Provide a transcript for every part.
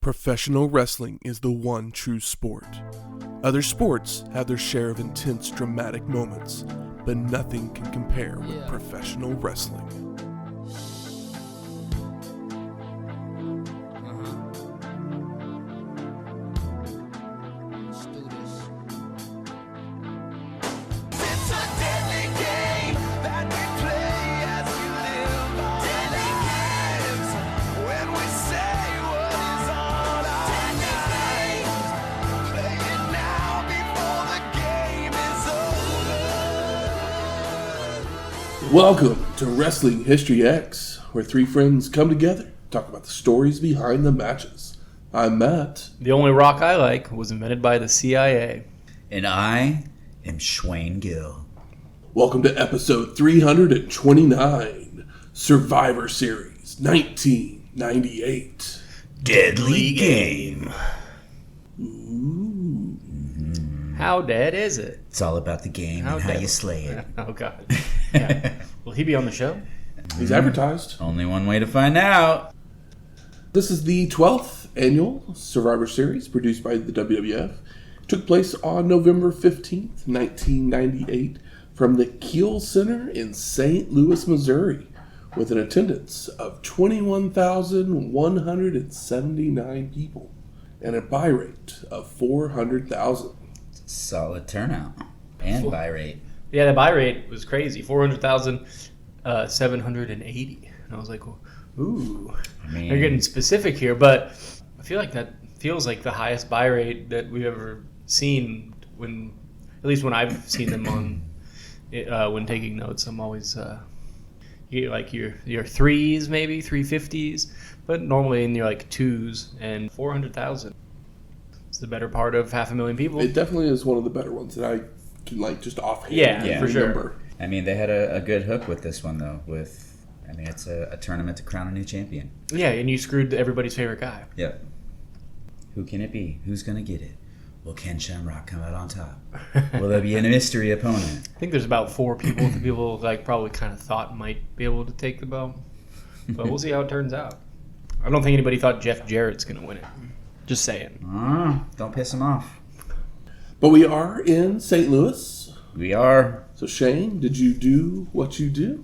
Professional wrestling is the one true sport. Other sports have their share of intense, dramatic moments, but nothing can compare with professional wrestling. Welcome to Wrestling History X, where three friends come together, talk about the stories behind the matches. I'm Matt. The only rock I like was invented by the CIA. And I am Schwayne Gill. Welcome to episode 329, Survivor Series 1998. Deadly Game. Ooh. How dead is it? It's all about the game and how you slay it. Oh, God. Yeah. Will he be on the show? He's advertised. Only one way to find out. This is the 12th annual Survivor Series produced by the WWF. It took place on November 15th, 1998 from the Kiel Center in St. Louis, Missouri, with an attendance of 21,179 people and a buy rate of 400,000. Solid turnout. And buy rate. Yeah, the buy rate was crazy. 400,780. And I was like, ooh. I mean, they're getting specific here, but I feel like that feels like the highest buy rate that we've ever seen when, at least when I've seen them on, when taking notes. I'm always, you get like your threes, maybe 350s, but normally in your like twos, and 400,000. It's the better part of 500,000 people. It definitely is one of the better ones that I can like just offhand for remember. Sure. I mean, they had a good hook with this one, though. It's a tournament to crown a new champion. Yeah, and you screwed everybody's favorite guy. Yep. Who can it be? Who's going to get it? Will Ken Shamrock come out on top? Will there be a mystery opponent? I think there's about 4 people that people like probably kind of thought might be able to take the belt. But we'll see how it turns out. I don't think anybody thought Jeff Jarrett's going to win it. Just saying. Don't piss him off. But we are in St. Louis. We are. So Shane, did you do what you do?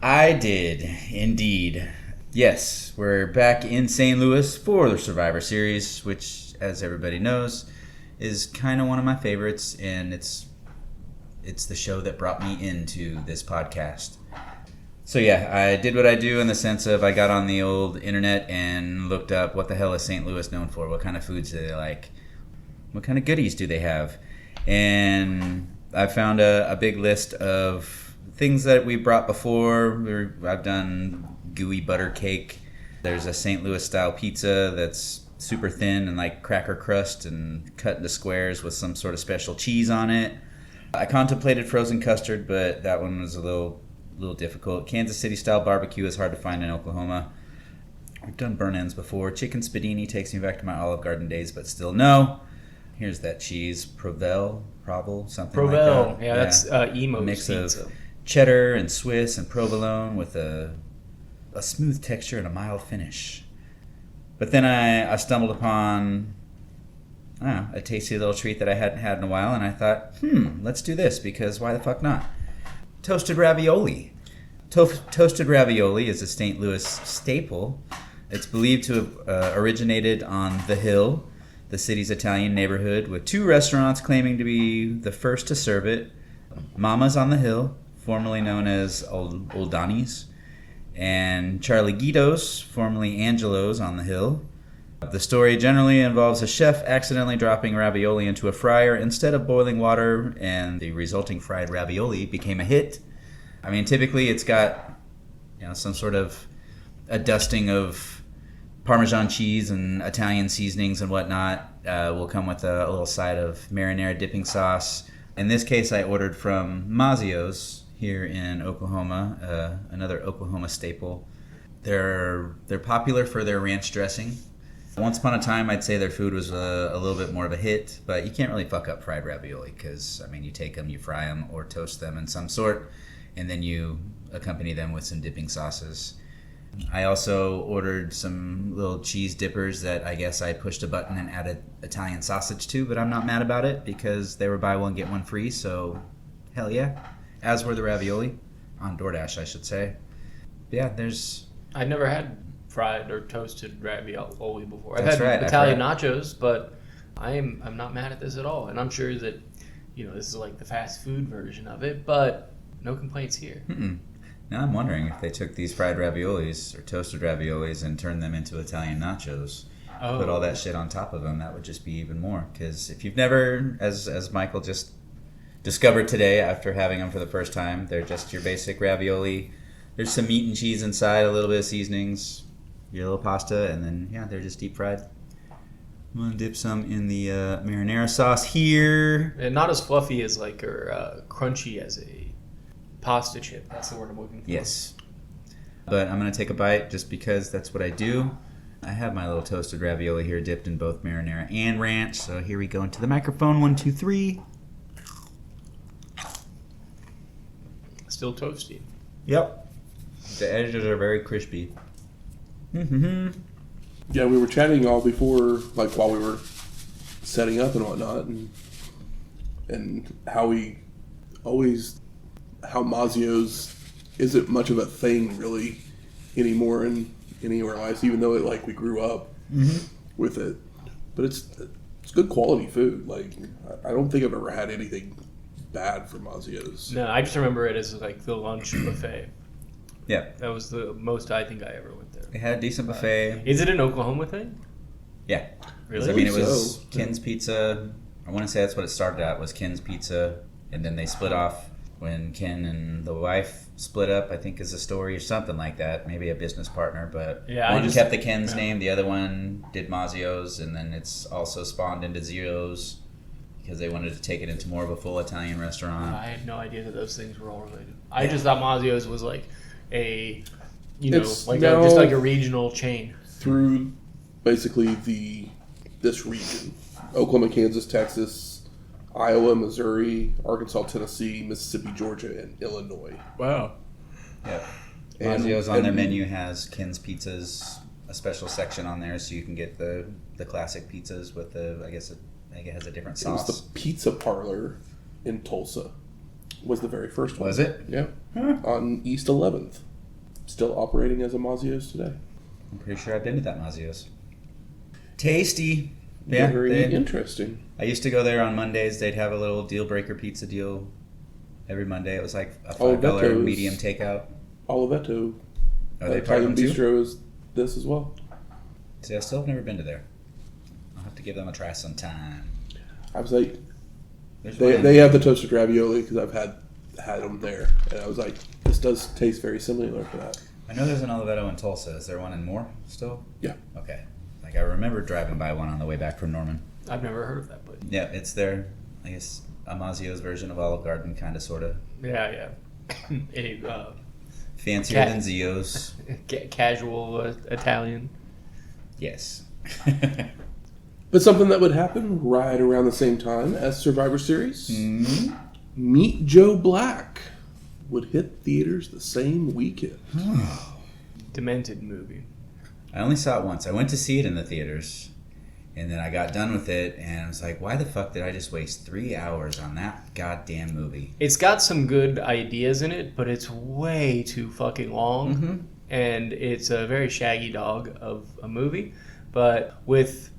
I did, indeed. Yes, we're back in St. Louis for the Survivor Series, which, as everybody knows, is kind of one of my favorites, and it's the show that brought me into this podcast. So yeah, I did what I do in the sense of I got on the old internet and looked up what the hell is St. Louis known for? What kind of foods do they like? What kind of goodies do they have? And I found a big list of things that we brought before. I've done gooey butter cake. There's a St. Louis style pizza that's super thin and like cracker crust and cut into squares with some sort of special cheese on it. I contemplated frozen custard, but that one was a little difficult. Kansas City style barbecue is hard to find in Oklahoma. We've done burn ends before. Chicken spadini takes me back to my Olive Garden days, but still no. Here's that cheese, Provel, something like that. Yeah, that's emo mix pizza. of cheddar and Swiss and provolone with a smooth texture and a mild finish. But then I stumbled upon a tasty little treat that I hadn't had in a while, and I thought, let's do this, because why the fuck not? Toasted ravioli. Toasted ravioli is a St. Louis staple. It's believed to have originated on The Hill, the city's Italian neighborhood, with 2 restaurants claiming to be the first to serve it. Mama's on the Hill, formerly known as Old Donnie's, and Charlie Guido's, formerly Angelo's, on the Hill. The story generally involves a chef accidentally dropping ravioli into a fryer instead of boiling water, and the resulting fried ravioli became a hit. I mean, typically it's got, some sort of a dusting of Parmesan cheese and Italian seasonings and whatnot. Will come with a little side of marinara dipping sauce. In this case, I ordered from Mazzio's here in Oklahoma, another Oklahoma staple. They're popular for their ranch dressing. Once upon a time, I'd say their food was a little bit more of a hit, but you can't really fuck up fried ravioli because, you take them, you fry them, or toast them in some sort, and then you accompany them with some dipping sauces. I also ordered some little cheese dippers that I guess I pushed a button and added Italian sausage to, but I'm not mad about it because they were buy one, get one free, so hell yeah. As were the ravioli. On DoorDash, I should say. But yeah, there's... I've never had fried or toasted ravioli before. I've That's had right, Italian nachos, but I'm not mad at this at all. And I'm sure that, this is like the fast food version of it, but no complaints here. Mm-mm. Now I'm wondering if they took these fried raviolis or toasted raviolis and turned them into Italian nachos. Oh. Put all that shit on top of them, that would just be even more. Because if you've never, as Michael just discovered today after having them for the first time, they're just your basic ravioli. There's some meat and cheese inside, a little bit of seasonings, your little pasta, and then, yeah, they're just deep fried. I'm going to dip some in the marinara sauce here. And not as fluffy as or crunchy as a pasta chip. That's the word I'm looking for. Yes. But I'm going to take a bite just because that's what I do. I have my little toasted ravioli here dipped in both marinara and ranch. So here we go into the microphone. 1, 2, 3. Still toasty. Yep. The edges are very crispy. Mm-hmm. Yeah, we were chatting all before, while we were setting up and whatnot, and how Mazio's isn't much of a thing really anymore in any of our lives, even though we grew up with it. But it's good quality food. I don't think I've ever had anything bad from Mazio's. No, I just remember it as the lunch buffet. Yeah. That was the most I think I ever went there. They had a decent buffet. Is it an Oklahoma thing? Yeah. Really? I mean, it was So. Ken's Pizza. I want to say that's what it started at, was Ken's Pizza. And then they split off when Ken and the wife split up, I think is a story or something like that. Maybe a business partner, but Yeah, one kept the Ken's name, the other one did Mazio's, and then it's also spawned into Zio's because they wanted to take it into more of a full Italian restaurant. I had no idea that those things were all related. I just thought Mazio's was a, It's just a regional chain. Through basically this region: Oklahoma, Kansas, Texas, Iowa, Missouri, Arkansas, Tennessee, Mississippi, Georgia, and Illinois. Wow. Yep. And- Mazio's on their and- menu has Ken's Pizzas, a special section on there, so you can get the classic pizzas with I think it has a different It was sauce. the Pizza Parlor in Tulsa. Was the very first one. Was it? Yeah. Huh. On East 11th. Still operating as a Mazio's today. I'm pretty sure I've been to that Mazio's. Tasty. Yeah, Very interesting. I used to go there on Mondays. They'd have a little deal breaker pizza deal every Monday. It was like a $5 Olivetto's. medium takeout. Olivetto. Are they part of Italian them too? Bistro is this as well. See, I still have never been to there. I'll have to give them a try sometime. I was like, There's they, one- they have the toasted ravioli because I've had them there. And I was like, this does taste very similar to that. I know there's an Olivetto in Tulsa. Is there one in Moore still? Yeah. Okay. I remember driving by one on the way back from Norman. I've never heard of that place. Yeah, it's their, I guess, a Mazio's version of Olive Garden, kind of, sort of. Yeah. Fancier than Zio's. Casual Italian. Yes. But something that would happen right around the same time as Survivor Series, Meet Joe Black would hit theaters the same weekend. Demented movie. I only saw it once. I went to see it in the theaters, and then I got done with it, and I was like, why the fuck did I just waste 3 hours on that goddamn movie? It's got some good ideas in it, but it's way too fucking long. And it's a very shaggy dog of a movie. But with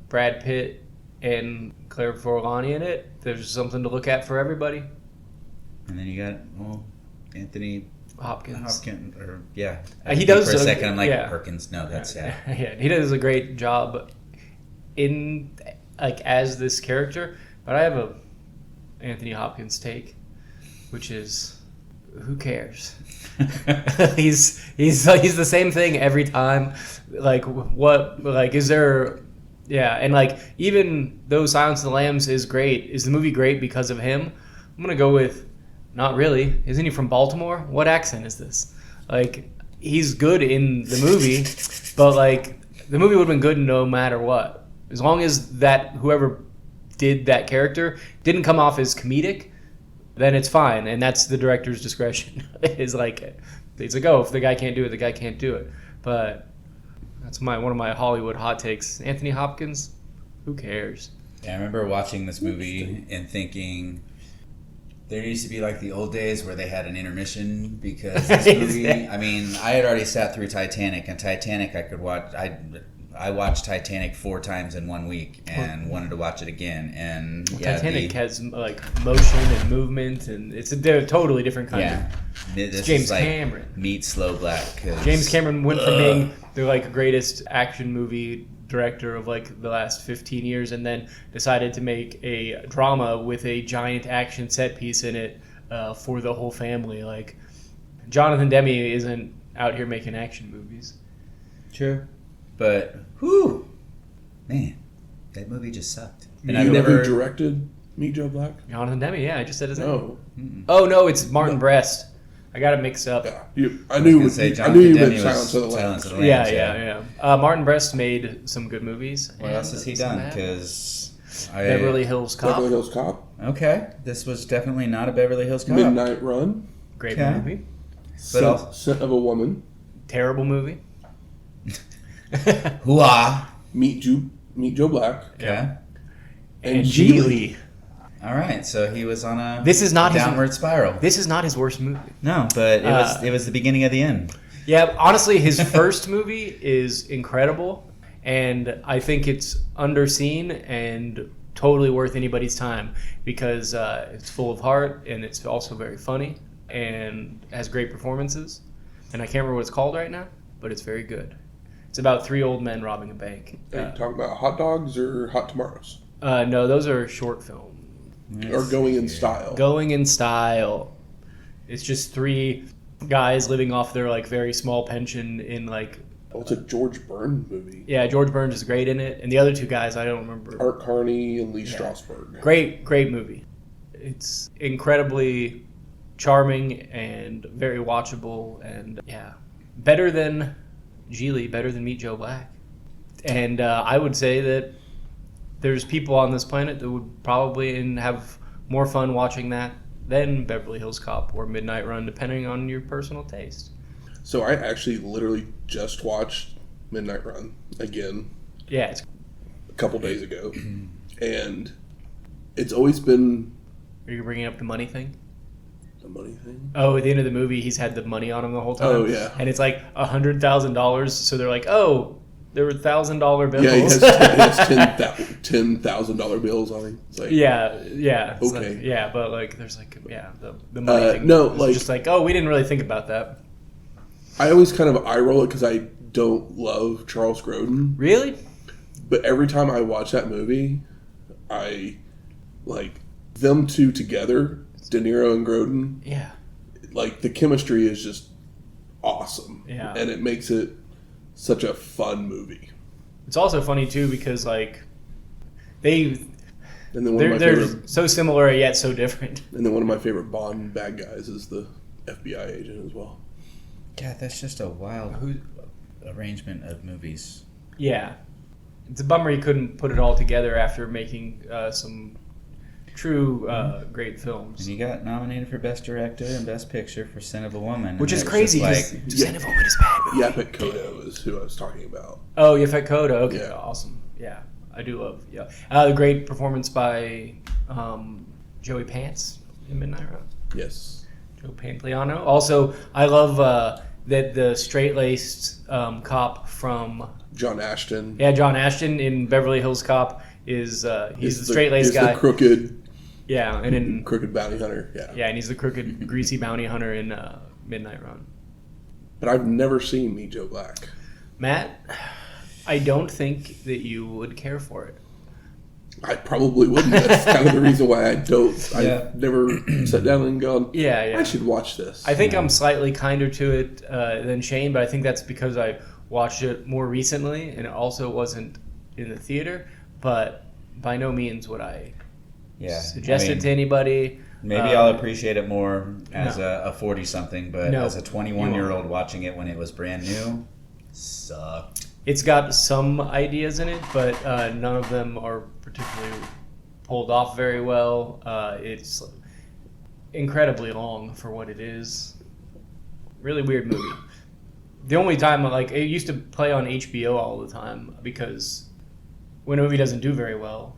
Brad Pitt and Claire Forlani in it, there's something to look at for everybody. And then you got, Anthony Hopkins. I He does for a a- second. I'm like, yeah. Perkins. No, that's Yeah, he does a great job in as this character. But I have a Anthony Hopkins take, which is, who cares? he's the same thing every time. Is there? Yeah, and even though Silence of the Lambs is great, is the movie great because of him? I'm gonna go with not really. Isn't he from Baltimore? What accent is this? He's good in the movie, but the movie would have been good no matter what. As long as that whoever did that character didn't come off as comedic, then it's fine, and that's the director's discretion. Is It's like, oh, if the guy can't do it, the guy can't do it. But that's one of my Hollywood hot takes. Anthony Hopkins, who cares? Yeah, I remember watching this movie and thinking there used to be like the old days where they had an intermission because this movie. I mean, I had already sat through Titanic, and Titanic I could watch. I watched Titanic 4 times in 1 week and wanted to watch it again. And Titanic has like motion and movement, and it's a totally different kind of. This James is like Cameron. Meet Slow Black. James Cameron went from being the like greatest action movie director of like the last 15 years, and then decided to make a drama with a giant action set piece in it for the whole family. Like Jonathan Demme isn't out here making action movies. True. But, whew, man, that movie just sucked. And you know who directed Meet Joe Black? Jonathan Demme, yeah, I just said his name. No. Oh, no, it's Martin Brest. I got it mixed up. Yeah, I knew you meant Silence of the Lambs. Yeah. Martin Brest made some good movies. What else has he done? Because Beverly Hills Cop. Beverly Hills Cop. Okay, this was definitely not a Beverly Hills Cop. Midnight Run. Great movie. Scent of a Woman. Terrible movie. Hooah! Meet Joe Black. Okay. And Geely. All right, so he was on a downward spiral. This is not his worst movie. No, but it was the beginning of the end. Yeah, honestly, his first movie is incredible, and I think it's underseen and totally worth anybody's time because it's full of heart and it's also very funny and has great performances. And I can't remember what it's called right now, but it's very good. It's about 3 old men robbing a bank. Are you talking about Hot Dogs or Hot Tomorrows? No, those are short films. Or Going in Style. Going in Style. It's just 3 guys living off their like very small pension in like. Oh, it's a George Byrne movie. Yeah, George Burns is great in it, and the other 2 guys I don't remember. Art Carney and Lee Strasberg. Great movie. It's incredibly charming and very watchable, and better than Geely, better than Meet Joe Black. And I would say that there's people on this planet that would probably have more fun watching that than Beverly Hills Cop or Midnight Run, depending on your personal taste. So I actually literally just watched Midnight Run again. Yeah, it's a couple days ago, and it's always been. Are you bringing up the money thing? The money thing? Oh, at the end of the movie, he's had the money on him the whole time. Oh yeah, and it's like $100,000. So they're like, oh, there were $1,000 bills. Yeah, he has $10,000 bills on him. It's like, yeah. It's okay. Like, but like, there's like, the money thing. No, it's like just like, oh, we didn't really think about that. I always kind of eye roll it because I don't love Charles Grodin. Really? But every time I watch that movie, I like them two together, De Niro and Grodin. Yeah. Like the chemistry is just awesome. Yeah. And it makes it such a fun movie. It's also funny too because like they're so similar yet so different. And then one of my favorite Bond bad guys is the FBI agent as well. God, that's just a wild arrangement of movies. Yeah. It's a bummer he couldn't put it all together after making some true great films. And he got nominated for Best Director and Best Picture for Scent of a Woman. Which is crazy. Scent of a Woman is bad. Yaphet Kotto is who I was talking about. Oh, Yaphet Kotto. Okay, yeah. Awesome. Yeah, I do love. Yeah, the great performance by Joey Pants in Midnight Run. Yes. Joe Pantoliano. Also, I love that the straight-laced cop from John Ashton. Yeah, John Ashton in Beverly Hills Cop is he's the straight-laced guy. The crooked. Yeah, and in crooked bounty hunter. Yeah. Yeah, and he's the crooked, greasy bounty hunter in Midnight Run. But I've never seen Meet Joe Black. Matt, I don't think that you would care for it. I probably wouldn't. That's kind of the reason why I don't. Yeah. I've never sat down and gone, I should watch this. I think I'm slightly kinder to it than Shane, but I think that's because I watched it more recently and it also wasn't in the theater. But by no means would I suggest it to anybody. Maybe I'll appreciate it more as a 40-something, but as a 21-year-old watching it when it was brand new, sucked. It's got some ideas in it, but none of them are particularly pulled off very well. It's incredibly long for what it is. Really weird movie. The only time, like, it used to play on HBO all the time because when a movie doesn't do very well,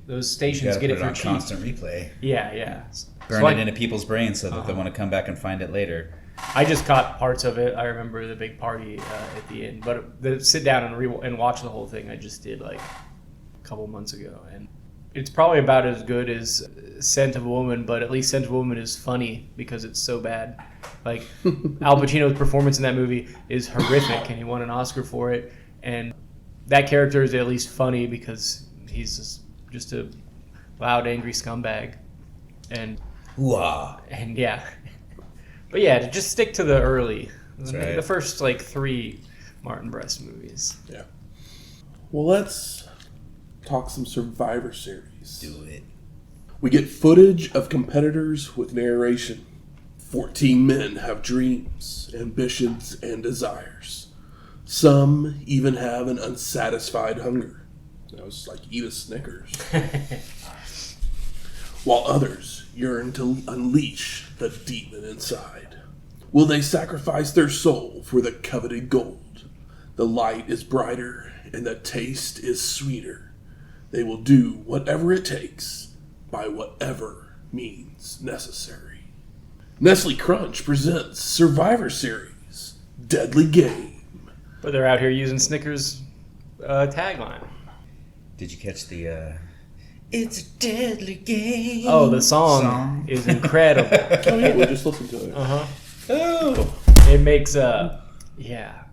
those stations get it for cheap. Constant replay. Yeah. Burn it into people's brains so that they want to come back and find it later. I just caught parts of it. I remember the big party at the end, but the sit down and watch the whole thing I just did like a couple months ago, and it's probably about as good as Scent of a Woman, but at least Scent of a Woman is funny because it's so bad. Like, Al Pacino's performance in that movie is horrific, and he won an Oscar for it. And that character is at least funny because he's just a loud, angry scumbag. And Wow. And yeah. But yeah, to just stick to the early, right. The first like 3 Martin Brest movies. Yeah. Well, let's talk some Survivor Series. Do it. We get footage of competitors with narration. 14 men have dreams, ambitions, and desires. Some even have an unsatisfied hunger. That was like eat a Snickers. While others yearn to unleash the demon inside. Will they sacrifice their soul for the coveted gold? The light is brighter and the taste is sweeter. They will do whatever it takes by whatever means necessary. Nestle Crunch presents Survivor Series Deadly Game. But they're out here using Snickers tagline. Did you catch the It's a Deadly Game? Oh, the song is incredible. Oh yeah, we'll just listen to it. Oh. It makes yeah.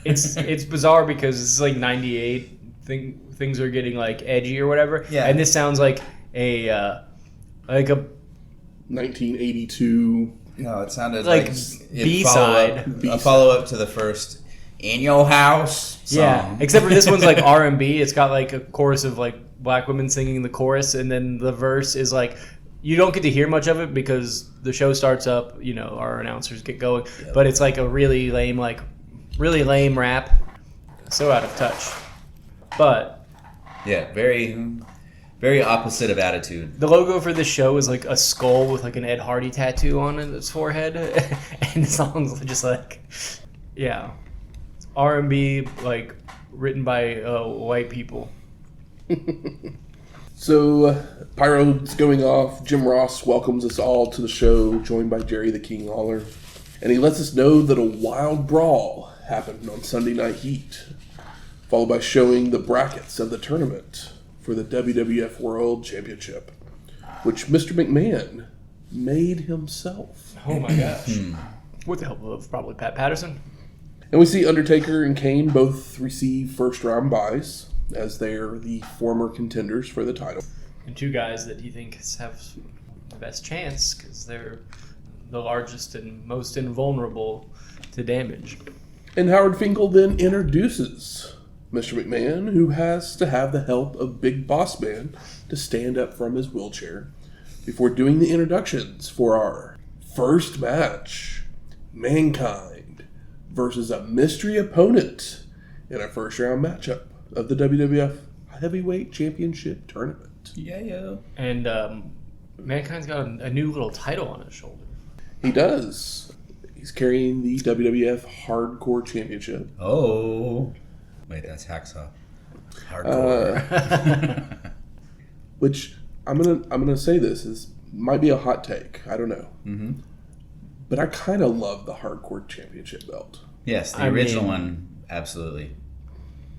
It's bizarre because it's like 98 things are getting like edgy or whatever. Yeah. And this sounds like a 1982. No, it sounded like B-side. A follow-up to the first In Your House song. Yeah, except for this one's like R&B. It's got like a chorus of like black women singing the chorus, and then the verse is like, you don't get to hear much of it because the show starts up, our announcers get going, but it's like a really lame rap. So out of touch. But yeah, very, very opposite of attitude. the logo for this show is like a skull with like an Ed Hardy tattoo on its forehead, and the song's just like, yeah, R&B like written by white people. So, Pyro's going off. Jim Ross welcomes us all to the show, joined by Jerry the King Lawler. And he lets us know that a wild brawl happened on Sunday Night Heat, followed by showing the brackets of the tournament for the WWF World Championship, which Mr. McMahon made himself. Oh my gosh. With the help of probably Pat Patterson. And we see Undertaker and Kane both receive first-round buys, as they are the former contenders for the title. And 2 guys that he thinks have the best chance because they're the largest and most invulnerable to damage. And Howard Finkel then introduces Mr. McMahon, who has to have the help of Big Boss Man to stand up from his wheelchair before doing the introductions for our first match, Mankind versus a mystery opponent in a first-round matchup of the WWF Heavyweight Championship Tournament. Yeah. And Mankind's got a new little title on his shoulder. He does. He's carrying the WWF Hardcore Championship. Oh. Wait, that's Hacksaw. Hardcore. Which I'm gonna say this might be a hot take. I don't know. Mm-hmm. But I kind of love the Hardcore Championship belt. Yes, the original one, absolutely.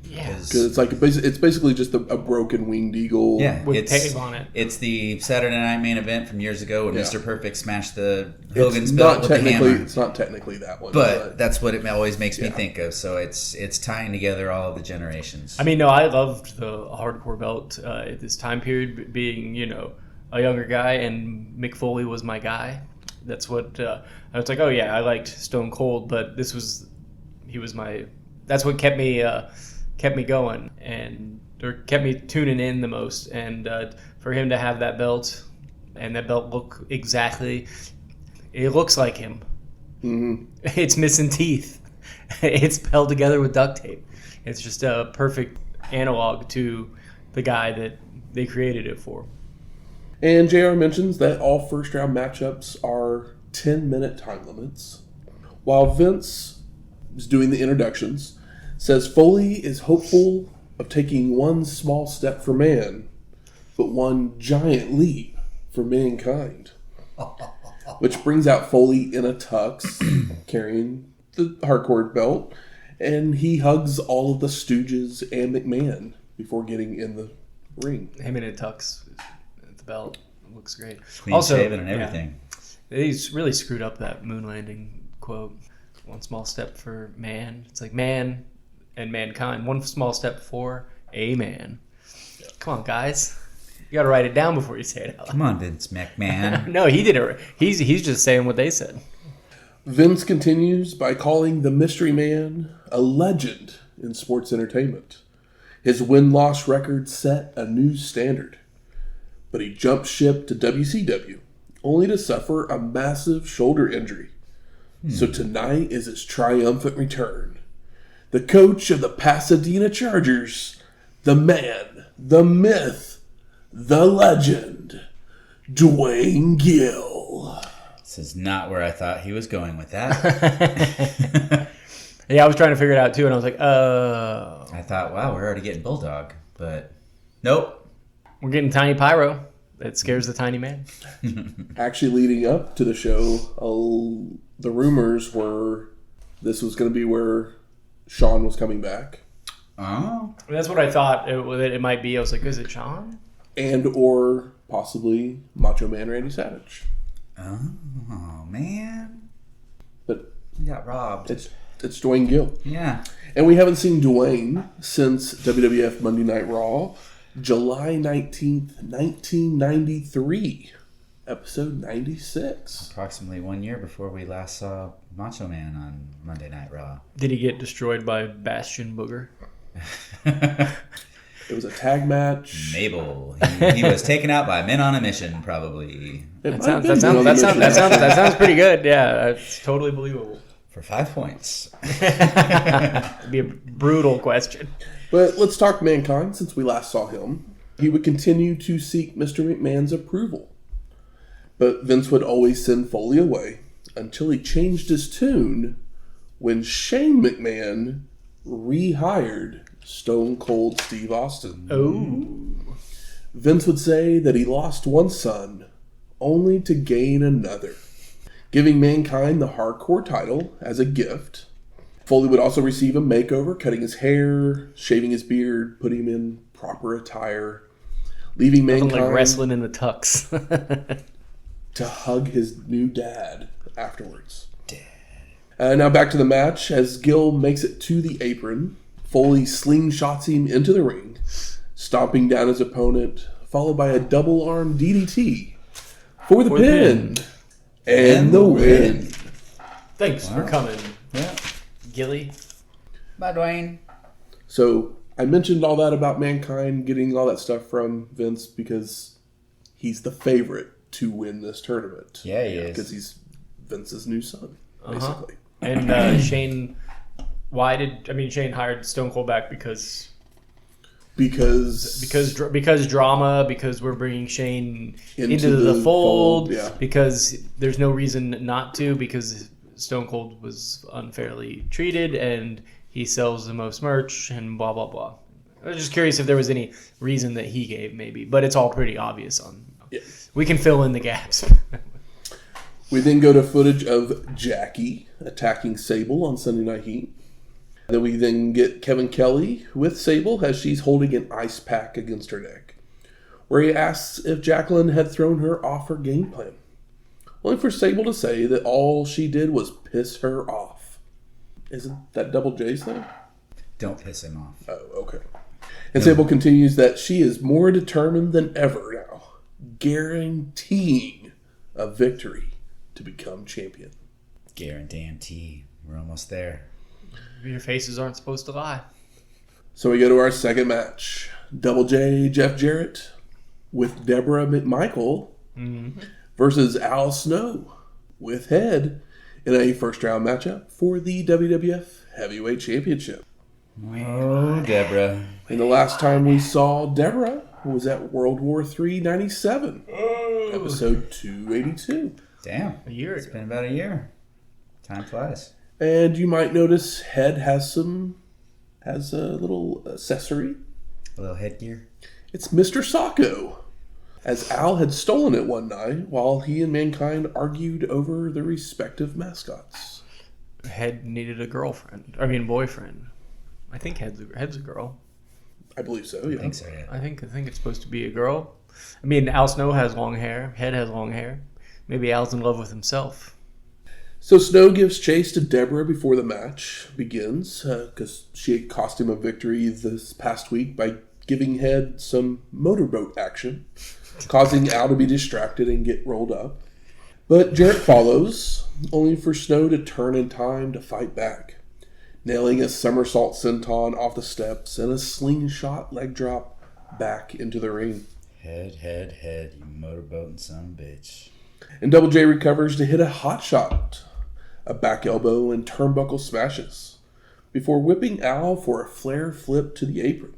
Yeah, because it's basically just a broken winged eagle. Yeah, with tape on it. It's the Saturday Night Main Event from years ago when Mr. Perfect smashed the It's Hogan's belt with the hammer. It's not technically that one, but that's what it always makes me think of. So it's tying together all of the generations. I mean, no, I loved the Hardcore belt at this time period, being a younger guy, and Mick Foley was my guy. That's what I was like. Oh yeah, I liked Stone Cold, but he was my. That's what kept me going or kept me tuning in the most. And for him to have that belt and that belt look exactly, it looks like him. Mm-hmm. It's missing teeth. It's held together with duct tape. It's just a perfect analog to the guy that they created it for. And JR mentions that all first round matchups are 10-minute time limits. While Vince is doing the introductions, says Foley is hopeful of taking one small step for man, but one giant leap for mankind. Which brings out Foley in a tux, carrying the hardcore belt, and he hugs all of the Stooges and McMahon before getting in the ring. Him in a tux at the belt looks great. Clean shaven and everything. Yeah, he's really screwed up that moon landing quote. One small step for man. It's like man and mankind. One small step for a man. Come on, guys. You got to write it down before you say it out loud. Come on, Vince McMahon. No, he did it. He's just saying what they said. Vince continues by calling the Mystery Man a legend in sports entertainment. His win-loss record set a new standard. But he jumped ship to WCW, only to suffer a massive shoulder injury. So tonight is his triumphant return. The coach of the Pasadena Chargers, the man, the myth, the legend, Dwayne Gill. This is not where I thought he was going with that. Yeah, I was trying to figure it out too, and I was like, oh. I thought, wow, we're already getting Bulldog. But nope. We're getting Tiny Pyro. That scares the tiny man. Actually, leading up to the show, the rumors were this was going to be where Shawn was coming back. Oh. That's what I thought it might be. I was like, is it Shawn? And or possibly Macho Man Randy Savage. Oh, man. But We got robbed. it's Dwayne Gill. Yeah. And we haven't seen Dwayne since WWF Monday Night Raw, July 19th, 1993, episode 96. Approximately 1 year before we last saw Macho Man on Monday Night Raw. Did he get destroyed by Bastion Booger? It was a tag match. Mabel. He was taken out by men on a mission, probably. That sounds pretty good. Yeah, it's totally believable. For 5 points. It'd be a brutal question. But let's talk Mankind since we last saw him. He would continue to seek Mr. McMahon's approval. But Vince would always send Foley away until he changed his tune when Shane McMahon rehired Stone Cold Steve Austin. Oh. Vince would say that he lost one son only to gain another, giving Mankind the hardcore title as a gift. Foley would also receive a makeover, cutting his hair, shaving his beard, putting him in proper attire, leaving Mankind like wrestling in the tux. to hug his new dad afterwards. Now back to the match. As Gill makes it to the apron, Foley slingshots him into the ring, stomping down his opponent, followed by a double arm DDT for the pin. And the win. Thanks for coming, Yeah. Gilly. Bye, Dwayne. So I mentioned all that about Mankind, getting all that stuff from Vince because he's the favorite to win this tournament. Yeah, he is. Because he's Vince's new son, basically. And Shane, Shane hired Stone Cold back because drama, because we're bringing Shane into the fold, yeah. Because there's no reason not to, because Stone Cold was unfairly treated and he sells the most merch and blah, blah, blah. I was just curious if there was any reason that he gave, maybe, but it's all pretty obvious. We can fill in the gaps. We then go to footage of Jackie attacking Sable on Sunday Night Heat. Then we then get Kevin Kelly with Sable as she's holding an ice pack against her neck, where he asks if Jacqueline had thrown her off her game plan, only for Sable to say that all she did was piss her off. Isn't that Double J's thing? Don't piss him off. Oh, okay. And Sable continues that she is more determined than ever now, guaranteeing a victory to become champion. Guarantee. We're almost there. Your faces aren't supposed to lie. So we go to our second match. Double J Jeff Jarrett with Debra McMichael versus Al Snow with Head in a first round matchup for the WWF Heavyweight Championship. Oh, Debra. And the last time we saw Debra was at World War III 97, episode 282. Damn. A year It's ago. been about a year. Time flies. And you might notice Head has a little accessory. A little headgear. It's Mr. Sacco, as Al had stolen it one night while he and Mankind argued over the respective mascots. Head needed a boyfriend. I think Head's a girl. I believe so, yeah. I think so, yeah. I think it's supposed to be a girl. I mean, Al Snow has long hair. Head has long hair. Maybe Al's in love with himself. So Snow gives chase to Debra before the match begins, because she had cost him a victory this past week by giving Head some motorboat action, causing Al to be distracted and get rolled up. But Jarrett follows, only for Snow to turn in time to fight back, nailing a somersault senton off the steps and a slingshot leg drop back into the ring. Head, you motorboating son of a bitch. And Double J recovers to hit a hot shot, a back elbow, and turnbuckle smashes, before whipping Al for a flare flip to the apron,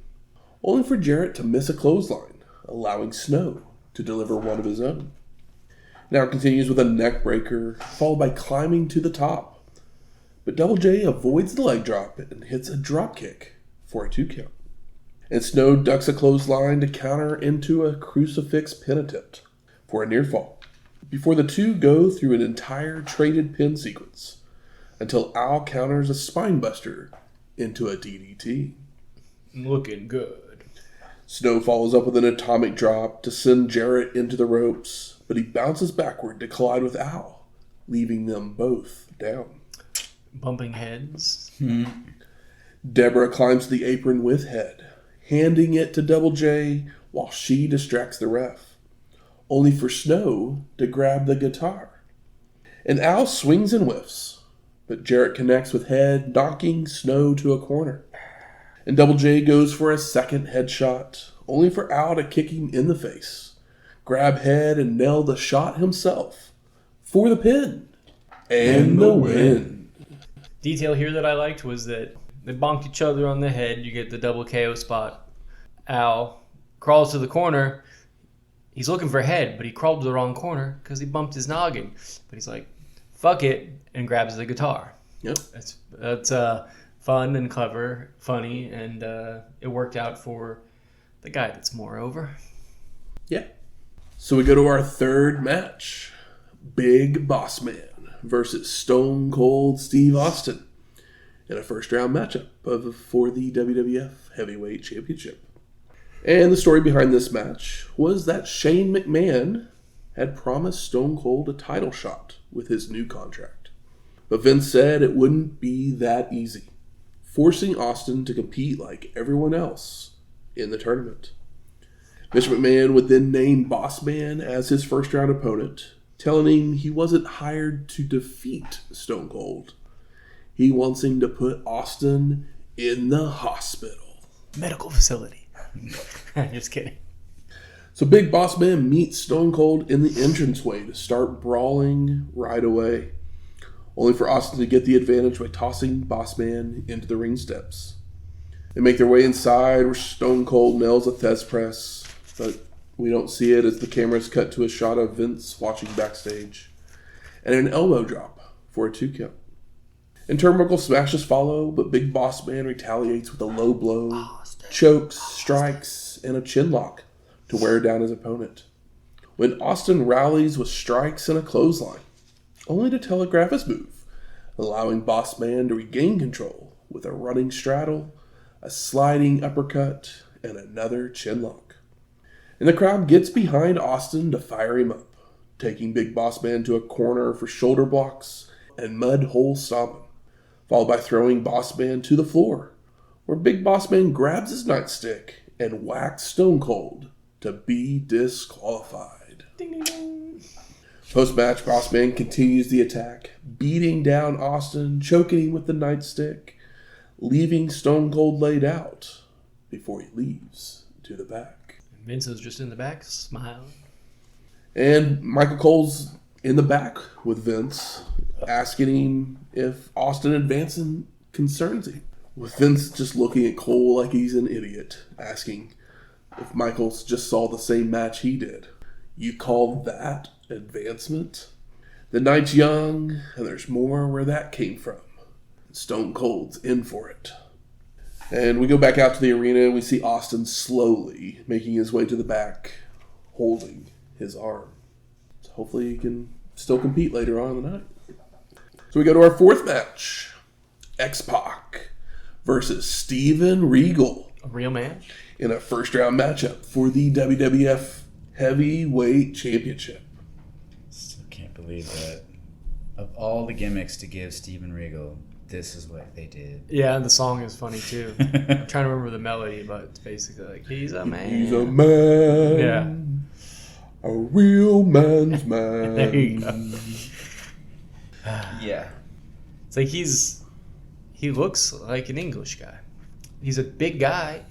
only for Jarrett to miss a clothesline, allowing Snow to deliver one of his own. Now it continues with a neck breaker, followed by climbing to the top. But Double J avoids the leg drop and hits a drop kick for a 2 count. And Snow ducks a clothesline to counter into a crucifix pin attempt for a near fall, before the two go through an entire traded pin sequence, until Al counters a spine buster into a DDT. Looking good. Snow follows up with an atomic drop to send Jarrett into the ropes, but he bounces backward to collide with Al, leaving them both down. Bumping heads. Debra climbs the apron with Head, handing it to Double J while she distracts the ref, only for Snow to grab the guitar. And Al swings and whiffs, but Jarrett connects with Head, knocking Snow to a corner. And Double J goes for a second headshot, only for Al to kick him in the face, grab Head, and nail the shot himself for the pin and the win. Detail here that I liked was that they bonked each other on the head. You get the double KO spot. Al crawls to the corner. He's looking for Head, but he crawled to the wrong corner because he bumped his noggin. But he's like, fuck it, and grabs the guitar. Yep. That's fun and clever, funny, and it worked out for the guy that's more over. Yeah. So we go to our third match. Big Boss Man versus Stone Cold Steve Austin in a first round matchup for the WWF Heavyweight Championship. And the story behind this match was that Shane McMahon had promised Stone Cold a title shot with his new contract. But Vince said it wouldn't be that easy, forcing Austin to compete like everyone else in the tournament. Mr. McMahon would then name Boss Man as his first round opponent, telling him he wasn't hired to defeat Stone Cold. He wants him to put Austin in the hospital. Medical facility. Just kidding. So Big Boss Man meets Stone Cold in the entranceway to start brawling right away, only for Austin to get the advantage by tossing Boss Man into the ring steps. They make their way inside where Stone Cold nails a Thez press, but we don't see it as the cameras cut to a shot of Vince watching backstage, and an elbow drop for a 2 count. And turnbuckle smashes follow, but Big Boss Man retaliates with a low blow, chokes, strikes, and a chin lock to wear down his opponent, when Austin rallies with strikes and a clothesline, only to telegraph his move, allowing Boss Man to regain control with a running straddle, a sliding uppercut, and another chin lock. And the crowd gets behind Austin to fire him up, taking Big Boss Man to a corner for shoulder blocks and mud hole stomping, followed by throwing Boss Man to the floor, where Big Boss Man grabs his nightstick and whacks Stone Cold to be disqualified. Ding, ding, ding. Post-match, Boss Man continues the attack, beating down Austin, choking him with the nightstick, leaving Stone Cold laid out before he leaves to the back. Vince is just in the back, smiling. And Michael Cole's in the back with Vince, asking him if Austin advancing concerns him, with Vince just looking at Cole like he's an idiot, asking if Michaels just saw the same match he did. You call that advancement? The night's young, and there's more where that came from. Stone Cold's in for it. And we go back out to the arena, and we see Austin slowly making his way to the back, holding his arm. So hopefully he can still compete later on in the night. So we go to our fourth match. X-Pac versus Steven Regal. A real man? In a first-round matchup for the WWF Heavyweight Championship. Still can't believe that. Of all the gimmicks to give Steven Regal, this is what they did. Yeah, and the song is funny too. I'm trying to remember the melody, but it's basically like, he's a man. He's a man. Yeah. A real man's man. There you go. Yeah. It's like he looks like an English guy. He's a big guy.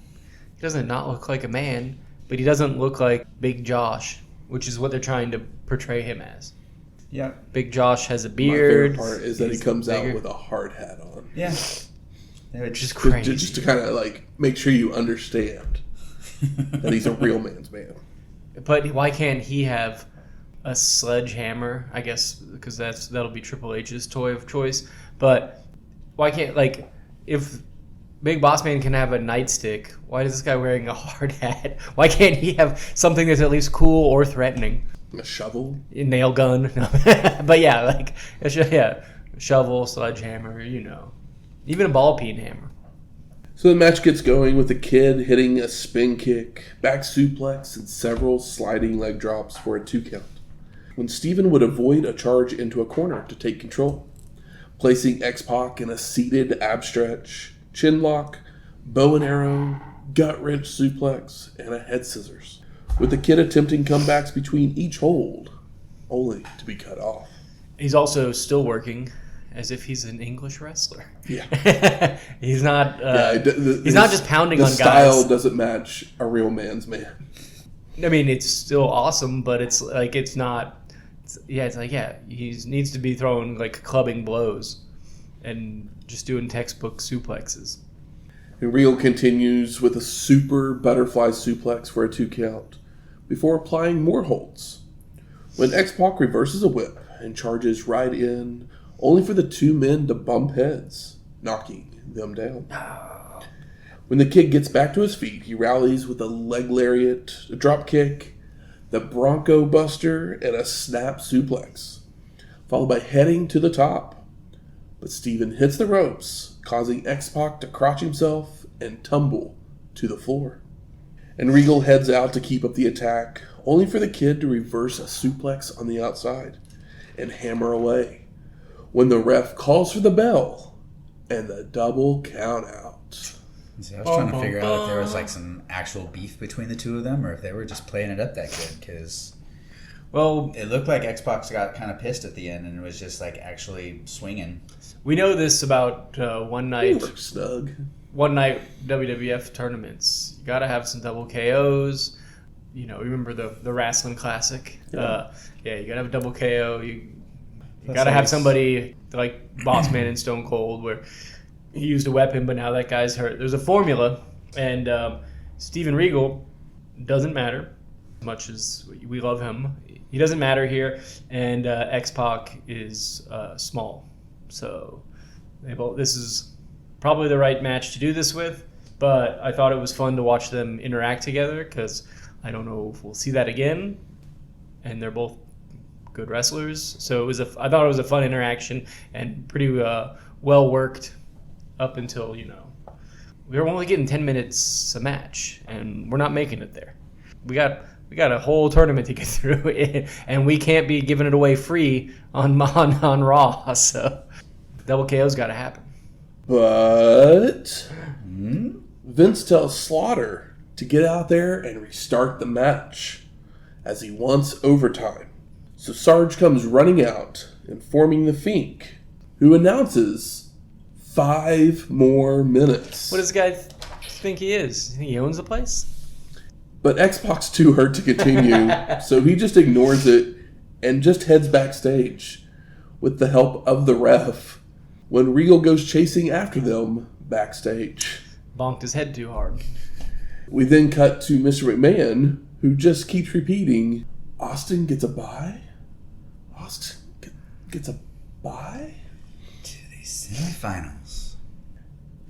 He doesn't not look like a man, but he doesn't look like Big Josh, which is what they're trying to portray him as. Yeah. Big Josh has a My beard. favorite part is that he comes bigger. out with a hard hat on. Yeah. Which is crazy. Just to kind of like make sure you understand that he's a real man's man. But why can't he have a sledgehammer? I guess because that'll be Triple H's toy of choice. But why can't, like, if Big Boss Man can have a nightstick, why is this guy wearing a hard hat? Why can't he have something that's at least cool or threatening? A shovel? A nail gun? No. But yeah, like, shovel, sledgehammer, even a ball peen hammer. So the match gets going with the Kid hitting a spin kick, back suplex, and several sliding leg drops for a 2 count. When Steven would avoid a charge into a corner to take control, placing X-Pac in a seated ab stretch, chin lock, bow and arrow, gut wrench suplex, and a head scissors, with the Kid attempting comebacks between each hold, only to be cut off. He's also still working as if he's an English wrestler. Yeah. He's not. He's not just pounding on guys. The style doesn't match a real man's man. I mean, it's still awesome, but it's like it's not. He needs to be throwing like clubbing blows, and just doing textbook suplexes. And Regal continues with a super butterfly suplex for a 2 count, before applying more holds. When X-Pac reverses a whip and charges right in, only for the 2 men to bump heads, knocking them down. When the Kid gets back to his feet, he rallies with a leg lariat, a drop kick, the Bronco Buster, and a snap suplex, followed by heading to the top. But Steven hits the ropes, causing X-Pac to crotch himself and tumble to the floor. And Regal heads out to keep up the attack, only for the Kid to reverse a suplex on the outside and hammer away, when the ref calls for the bell and the double count out. See, I was trying to figure out if there was like some actual beef between the two of them, or if they were just playing it up that good, because it looked like X-Pac got kind of pissed at the end and was just like actually swinging. We know this about one night Snug. WWF tournaments. You gotta have some double KOs. Remember the wrestling classic? Yeah. You gotta have a double KO. You gotta have somebody like Boss Man and Stone Cold where he used a weapon, but now that guy's hurt. There's a formula, and Steven Regal doesn't matter as much as we love him. He doesn't matter here, and X-Pac is small. So this is probably the right match to do this with, but I thought it was fun to watch them interact together because I don't know if we'll see that again, and they're both good wrestlers. So I thought it was a fun interaction and pretty well worked up until, we were only getting 10 minutes a match, and we're not making it there. We got a whole tournament to get through, and we can't be giving it away free on Raw. So double KO's got to happen. But Vince tells Slaughter to get out there and restart the match, as he wants overtime. So Sarge comes running out, informing the Fink, who announces 5 more minutes. What does this guy think he is? You think he owns the place? But X-Pac's too hurt to continue, so he just ignores it and just heads backstage with the help of the ref when Regal goes chasing after them backstage. Bonked his head too hard. We then cut to Mr. McMahon, who just keeps repeating, Austin gets a bye? Austin gets a bye to the semifinals.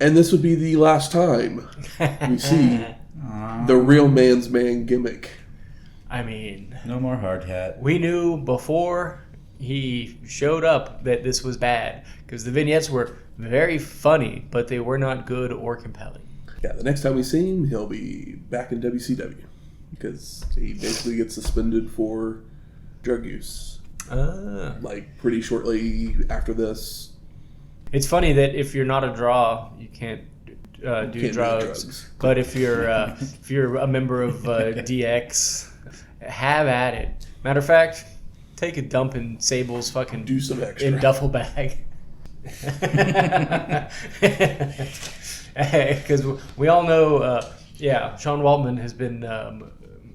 And this would be the last time we see the real man's man gimmick. I mean, no more hard hat. We knew before he showed up that this was bad because the vignettes were very funny, but they were not good or compelling. Yeah, the next time we see him, he'll be back in WCW because he basically gets suspended for drug use. Like pretty shortly after this. It's funny that if you're not a draw, you can't do drugs. But if you're a member of DX, have at it. Matter of fact, take a dump in Sable's fucking do some extra in duffel bag. Because we all know, Sean Waltman has been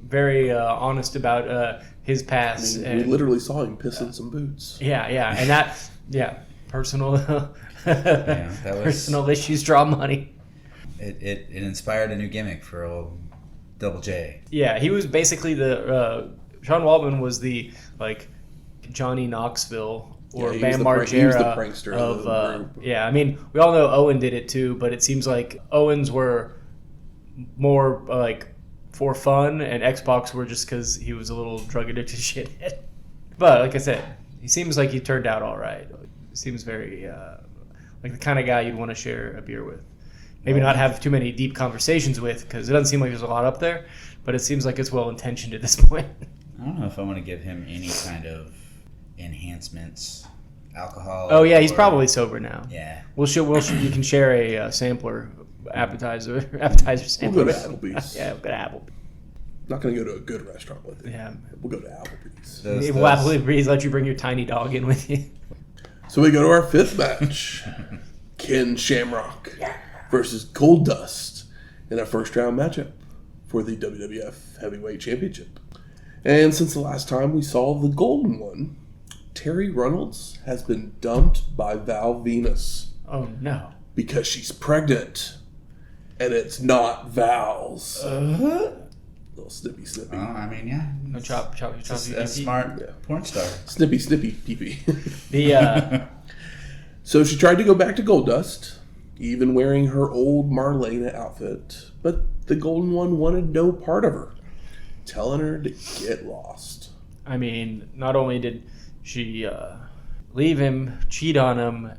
very honest about his past. I mean, we literally saw him piss in some boots. And that, personal, that was, personal issues draw money. It inspired a new gimmick for old Double J. Yeah, he was basically Sean Waltman was the Johnny Knoxville or Bam Margera prankster of the group. I mean, we all know Owen did it too, but it seems like Owens were more for fun, and X-Pac were just because he was a little drug addicted shithead. But like I said, he seems like he turned out all right. He seems very like the kind of guy you'd want to share a beer with. Maybe not have too many deep conversations with, because it doesn't seem like there's a lot up there, but it seems like it's well intentioned at this point. I don't know if I want to give him any kind of enhancements, alcohol. Oh yeah, he's probably sober now. Yeah. You can share a sampler, appetizer sampler. We'll go to Applebee's. Yeah, we'll go to Applebee's. Not going to go to a good restaurant with it. Yeah. We'll go to Applebee's. Will Applebee's let you bring your tiny dog in with you? So we go to our fifth match. Ken Shamrock versus Goldust in a first round matchup for the WWF Heavyweight Championship. And since the last time we saw the Golden One, Terry Runnels has been dumped by Val Venus. Oh no. Because she's pregnant. And it's not Val's. Little snippy. Oh, I mean, yeah. No chop. A smart porn star. Snippy pee-pee. The So she tried to go back to Goldust, even wearing her old Marlena outfit, but the Golden One wanted no part of her, telling her to get lost. I mean, not only did she leave him, cheat on him,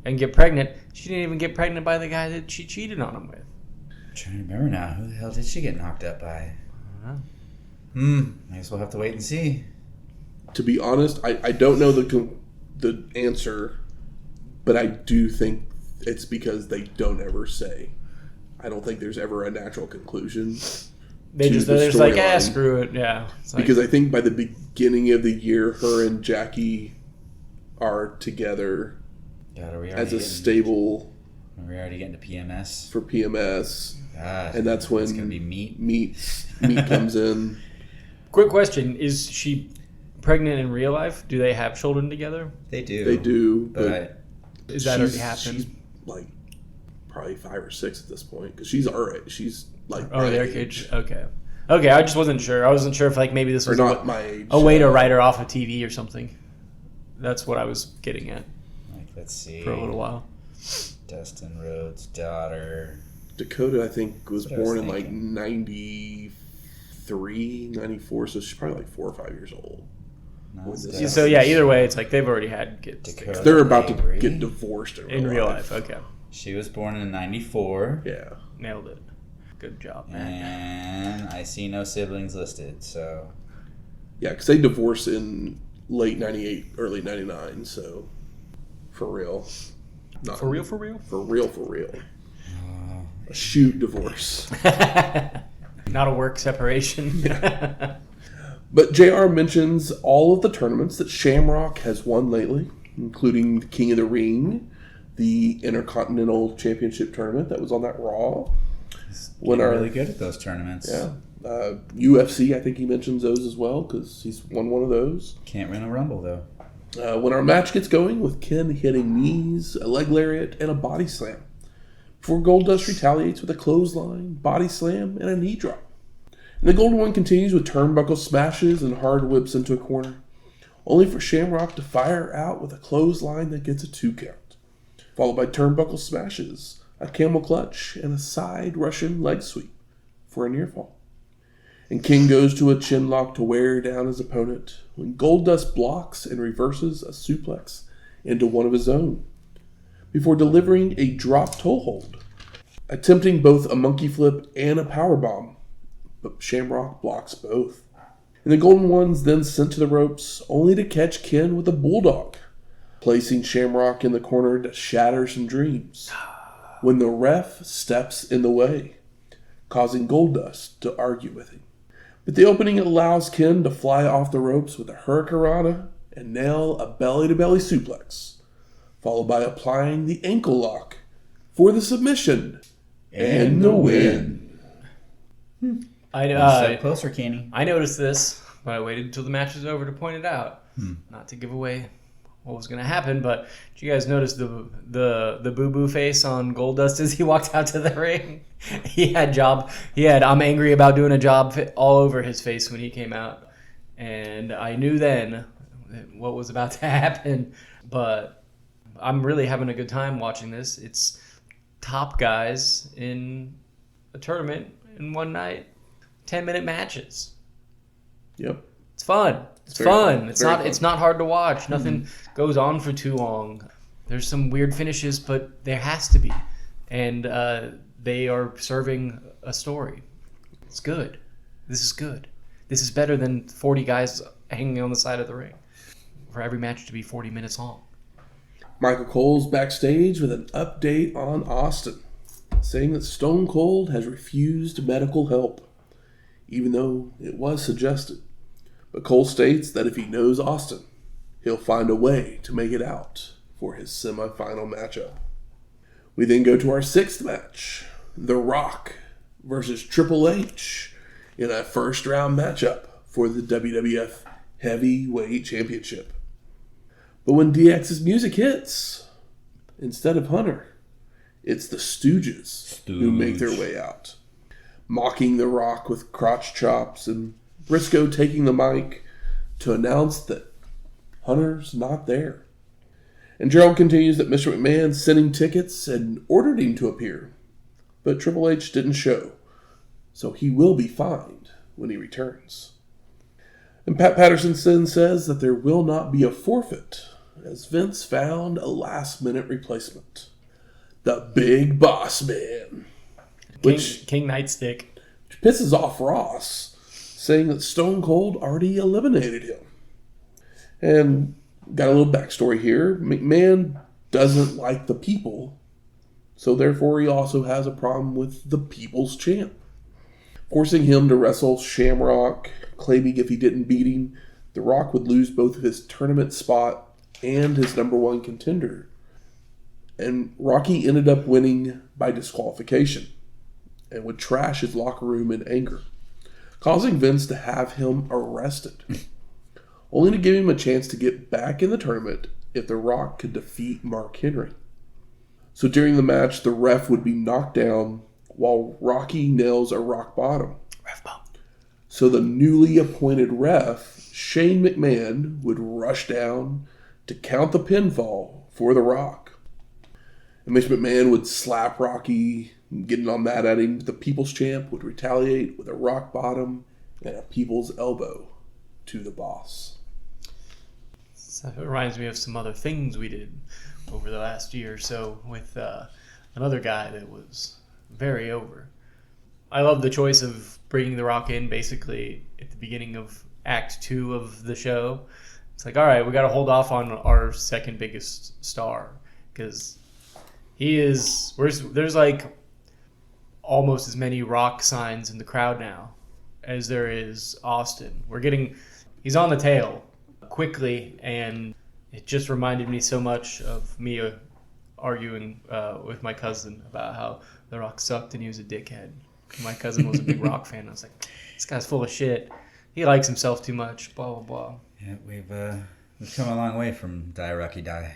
and get pregnant, she didn't even get pregnant by the guy that she cheated on him with. I'm trying to remember now. Who the hell did she get knocked up by? I don't know. I guess we'll have to wait and see. To be honest, I don't know the answer, but I do think it's because they don't ever say. I don't think there's ever a natural conclusion. They're just like, screw it. Yeah. Because I think by the beginning of the year, her and Jackie are together as a stable. Are we already getting to PMS? For PMS. God, and that's when it's going to be meat comes in. Quick question. Is she pregnant in real life? Do they have children together? They do. They do. But is that already happened? She's probably 5 or 6 at this point. Because she's alright. She's their age. Okay. I just wasn't sure. I wasn't sure if maybe this was my age, a way to write her off of TV or something. That's what I was getting at. Let's see. For a little while. Dustin Rhodes' daughter. Dakota, I think, was born in 93, 94, so she's probably 4 or 5 years old. So yeah, either way, it's they've already had kids. They're about to get divorced in real life. Okay. She was born in 94. Yeah. Nailed it. Good job, man. And I see no siblings listed, so. Yeah, because they divorced in late 98, early 99, so for real. For real? For real. A shoot divorce. Not a work separation. Yeah. But JR mentions all of the tournaments that Shamrock has won lately, including the King of the Ring, the Intercontinental Championship Tournament that was on that Raw. He's really good at those tournaments. Yeah. UFC, I think he mentions those as well, because he's won one of those. Can't win a Rumble, though. When our match gets going with Ken hitting knees, a leg lariat, and a body slam, before Goldust retaliates with a clothesline, body slam, and a knee drop. And the Golden One continues with turnbuckle smashes and hard whips into a corner. only for Shamrock to fire out with a clothesline that gets a 2 count, followed by turnbuckle smashes, a camel clutch, and a side Russian leg sweep for a near fall. And King goes to a chin lock to wear down his opponent when Goldust blocks and reverses a suplex into one of his own before delivering a drop toe hold, attempting both a monkey flip and a powerbomb, but Shamrock blocks both. And the Golden Ones then sent to the ropes, only to catch Ken with a bulldog, placing Shamrock in the corner to shatter some dreams, when the ref steps in the way, causing Goldust to argue with him. But the opening allows Ken to fly off the ropes with a hurricanrana and nail a belly-to-belly suplex, followed by applying the ankle lock for the submission and the win. So closer, Kenny. I noticed this, but I waited until the match was over to point it out. Not to give away what was going to happen, but did you guys notice the boo-boo face on Goldust as he walked out to the ring? He had I'm angry about doing a job all over his face when he came out. And I knew then what was about to happen, but I'm really having a good time watching this. It's top guys in a tournament in one night. 10-minute matches. Yep. It's fun. It's fun. It's not hard to watch. Nothing goes on for too long. There's some weird finishes, but there has to be. And they are serving a story. It's good. This is good. This is better than 40 guys hanging on the side of the ring for every match to be 40 minutes long. Michael Cole's backstage with an update on Austin, saying that Stone Cold has refused medical help, even though it was suggested. But Cole states that if he knows Austin, he'll find a way to make it out for his semifinal matchup. We then go to our 6th match, The Rock versus Triple H in a first-round matchup for the WWF Heavyweight Championship. But when DX's music hits, instead of Hunter, it's the Stooges who make their way out, mocking The Rock with crotch chops, and Briscoe taking the mic to announce that Hunter's not there. And Gerald continues that Mr. McMahon sent him tickets and ordered him to appear, but Triple H didn't show, so he will be fined when he returns. And Pat Patterson then says that there will not be a forfeit, as Vince found a last-minute replacement. The Big Boss Man. King Nightstick. Which pisses off Ross, saying that Stone Cold already eliminated him. And got a little backstory here. McMahon doesn't like the people, so therefore he also has a problem with the People's Champ, forcing him to wrestle Shamrock, claiming if he didn't beat him, The Rock would lose both of his tournament spot and his number 1 contender. And Rocky ended up winning by disqualification and would trash his locker room in anger, causing Vince to have him arrested, only to give him a chance to get back in the tournament if The Rock could defeat Mark Henry. So during the match, the ref would be knocked down while Rocky nails a rock bottom. Ref bump. So the newly appointed ref, Shane McMahon, would rush down to count the pinfall for The Rock. And Mr. McMahon would slap Rocky, getting on that at him. The People's Champ would retaliate with a rock bottom and a People's Elbow to the boss. So it reminds me of some other things we did over the last year or so with another guy that was very over. I love the choice of bringing The Rock in basically at the beginning of Act 2 of the show. It's like, all right, we got to hold off on our second biggest star because there's like almost as many Rock signs in the crowd now as there is Austin. He's on the tail quickly, and it just reminded me so much of me arguing with my cousin about how The Rock sucked and he was a dickhead. My cousin was a big Rock fan. I was like, this guy's full of shit. He likes himself too much, blah, blah, blah. Yeah, we've come a long way from Die Rocky Die.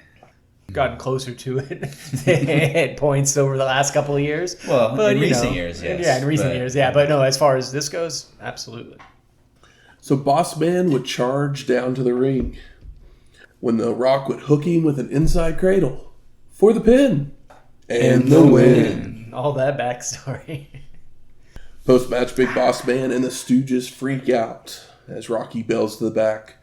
Gotten closer to it at points over the last couple of years. Well, but, in recent years, yes. Yeah, in recent years, yeah. But no, as far as this goes, absolutely. So Boss Man would charge down to the ring, when The Rock would hook him with an inside cradle for the pin and the win. All that backstory. Post-match, Big Boss Man and the Stooges freak out as Rocky bails to the back,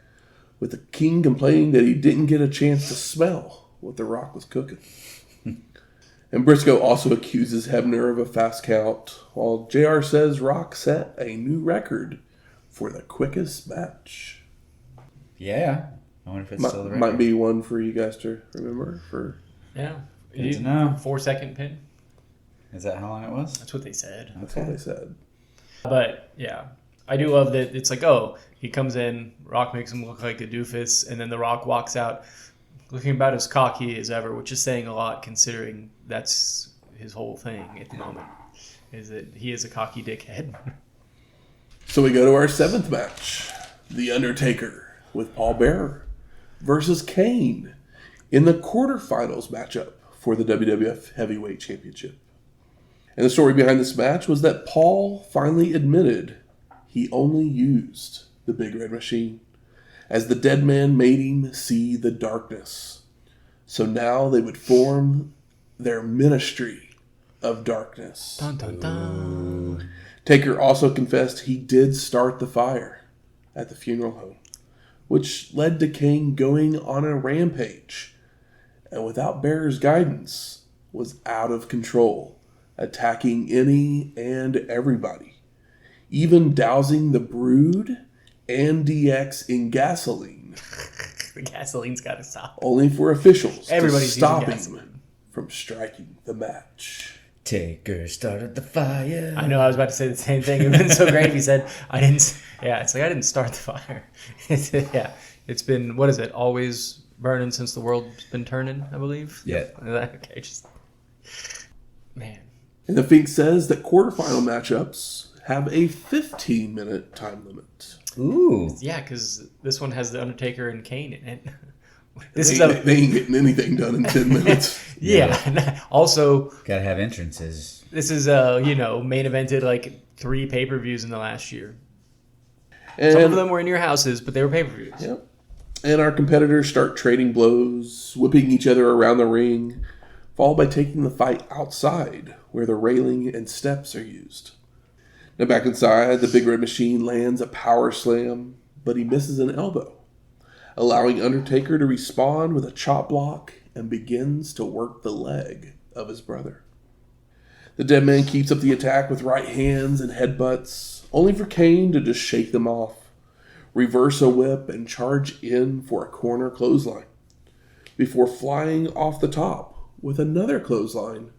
with the King complaining that he didn't get a chance to smell what The Rock was cooking. And Briscoe also accuses Hebner of a fast count, while JR says Rock set a new record for the quickest match. Yeah. I wonder if it's still the record. Might be one for you guys to remember. Yeah. Good to know. 4-second pin. Is that how long it was? That's what they said. That's what they said. But, yeah. I do love that it's like, oh, he comes in, Rock makes him look like a doofus, and then The Rock walks out looking about as cocky as ever, which is saying a lot considering that's his whole thing at the moment, is that he is a cocky dickhead. So we go to our 7th match. The Undertaker with Paul Bearer versus Kane in the quarterfinals matchup for the WWF Heavyweight Championship. And the story behind this match was that Paul finally admitted he only used the Big Red Machine, as the dead man made him see the darkness. So now they would form their ministry of darkness. Dun, dun, dun. Taker also confessed he did start the fire at the funeral home, which led to Kane going on a rampage, and without Bearer's guidance, was out of control, attacking any and everybody, even dousing the Brood and DX in gasoline. The gasoline's got to stop. Only for officials Everybody's to stop using him from striking the match. Taker started the fire. I know, I was about to say the same thing. It would have been so great if he said, I didn't. Yeah, it's like, I didn't start the fire. Yeah, it's been, what is it, always burning since the world's been turning, I believe? Yeah. Okay, just, man. And the Fink says that quarterfinal matchups have a 15-minute time limit. Ooh. Yeah, because this one has The Undertaker and Kane in it. They ain't getting anything done in 10 minutes. Yeah. Also, Gotta have entrances. this is, main evented like 3 pay-per-views in the last year. And, Some of them were in your houses, but they were pay-per-views. Yep. And our competitors start trading blows, whipping each other around the ring, followed by taking the fight outside, where the railing and steps are used. Now back inside, the Big Red Machine lands a power slam, but he misses an elbow, allowing Undertaker to respond with a chop block and begins to work the leg of his brother. The dead man keeps up the attack with right hands and headbutts, only for Kane to just shake them off, reverse a whip, and charge in for a corner clothesline, before flying off the top with another clothesline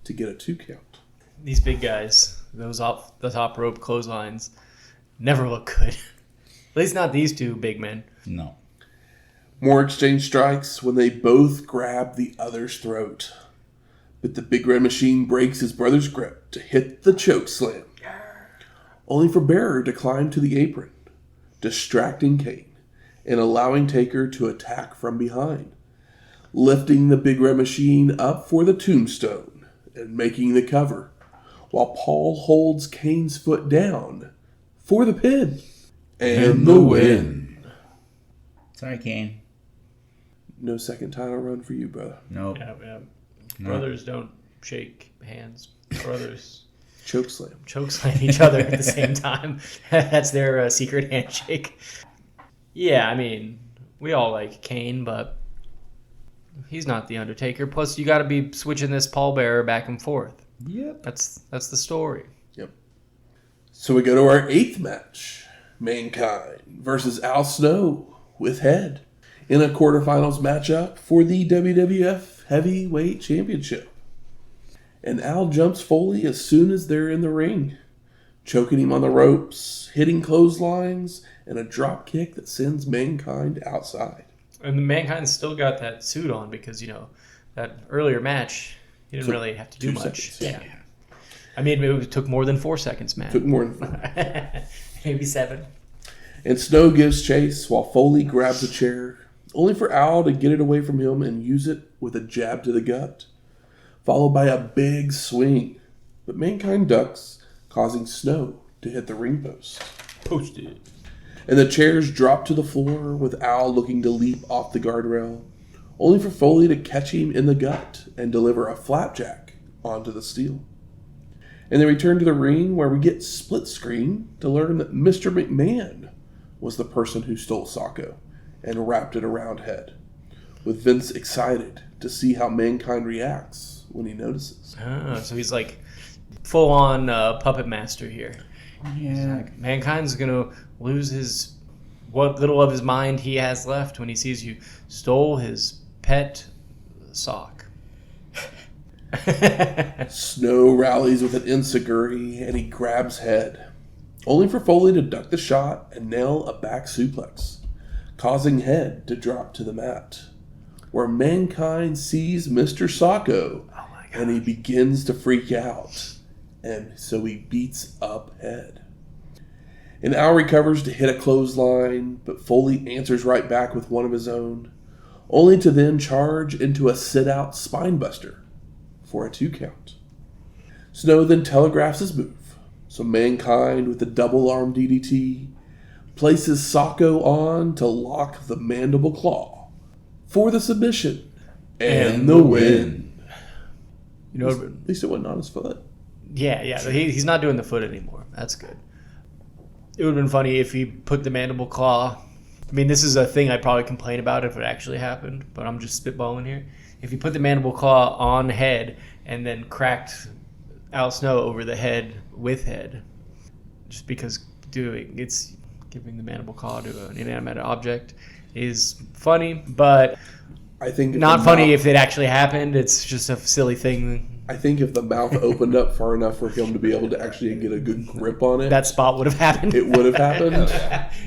to get a 2 count. These big guys, those off the top rope clotheslines, never look good. At least not these 2 big men. No. More exchange strikes when they both grab the other's throat. But the Big Red Machine breaks his brother's grip to hit the choke slam, only for Bearer to climb to the apron, distracting Kane and allowing Taker to attack from behind, lifting the Big Red Machine up for the tombstone and making the cover, while Paul holds Kane's foot down for the pin and the win. Sorry, Kane. No second title run for you, brother. Nope. Yeah. No. Brothers don't shake hands. Brothers Choke slam. chokeslam each other at the same time. That's their secret handshake. Yeah, I mean, we all like Kane, but he's not the Undertaker. Plus, you got to be switching this pallbearer back and forth. Yep. That's the story. Yep. So we go to our 8th match. Mankind versus Al Snow with Head in a quarterfinals matchup for the WWF Heavyweight Championship. And Al jumps Foley as soon as they're in the ring, choking him on the ropes, hitting clotheslines, and a drop kick that sends Mankind outside. And Mankind still got that suit on because, that earlier match, he didn't really have to do 2 much. seconds, yeah. I mean, it took more than 4 seconds, man. Took more than 4. Maybe 7. And Snow gives chase while Foley grabs a chair, only for Al to get it away from him and use it with a jab to the gut, followed by a big swing. But Mankind ducks, causing Snow to hit the ring post. Posted. And the chairs drop to the floor with Al looking to leap off the guardrail, only for Foley to catch him in the gut and deliver a flapjack onto the steel. And they return to the ring where we get split screen to learn that Mr. McMahon was the person who stole Socko and wrapped it around Head, with Vince excited to see how Mankind reacts when he notices. Ah, so he's like full-on puppet master here. Yeah. Like, Mankind's going to lose what little of his mind he has left when he sees you stole his pet sock. Snow rallies with an enziguri and he grabs Head, only for Foley to duck the shot and nail a back suplex, causing Head to drop to the mat, where Mankind sees Mr. Socko and he begins to freak out, and so he beats up Head. And Al recovers to hit a clothesline, but Foley answers right back with one of his own, only to then charge into a sit-out spinebuster for a 2 count. Snow then telegraphs his move, so Mankind with the double-arm DDT places Socko on to lock the mandible claw for the submission and the win. You know, At least it wasn't on his foot. yeah. He's not doing the foot anymore. That's good. It would have been funny if he put the mandible claw. I mean, this is a thing I'd probably complain about if it actually happened, but I'm just spitballing here. If he put the mandible claw on Head and then cracked Al Snow over the head with Head, just because giving the mandible claw to an inanimate object is funny, but I think not funny if it actually happened. It's just a silly thing. I think if the mouth opened up far enough for him to be able to actually get a good grip on it, That spot would have happened. it would have happened.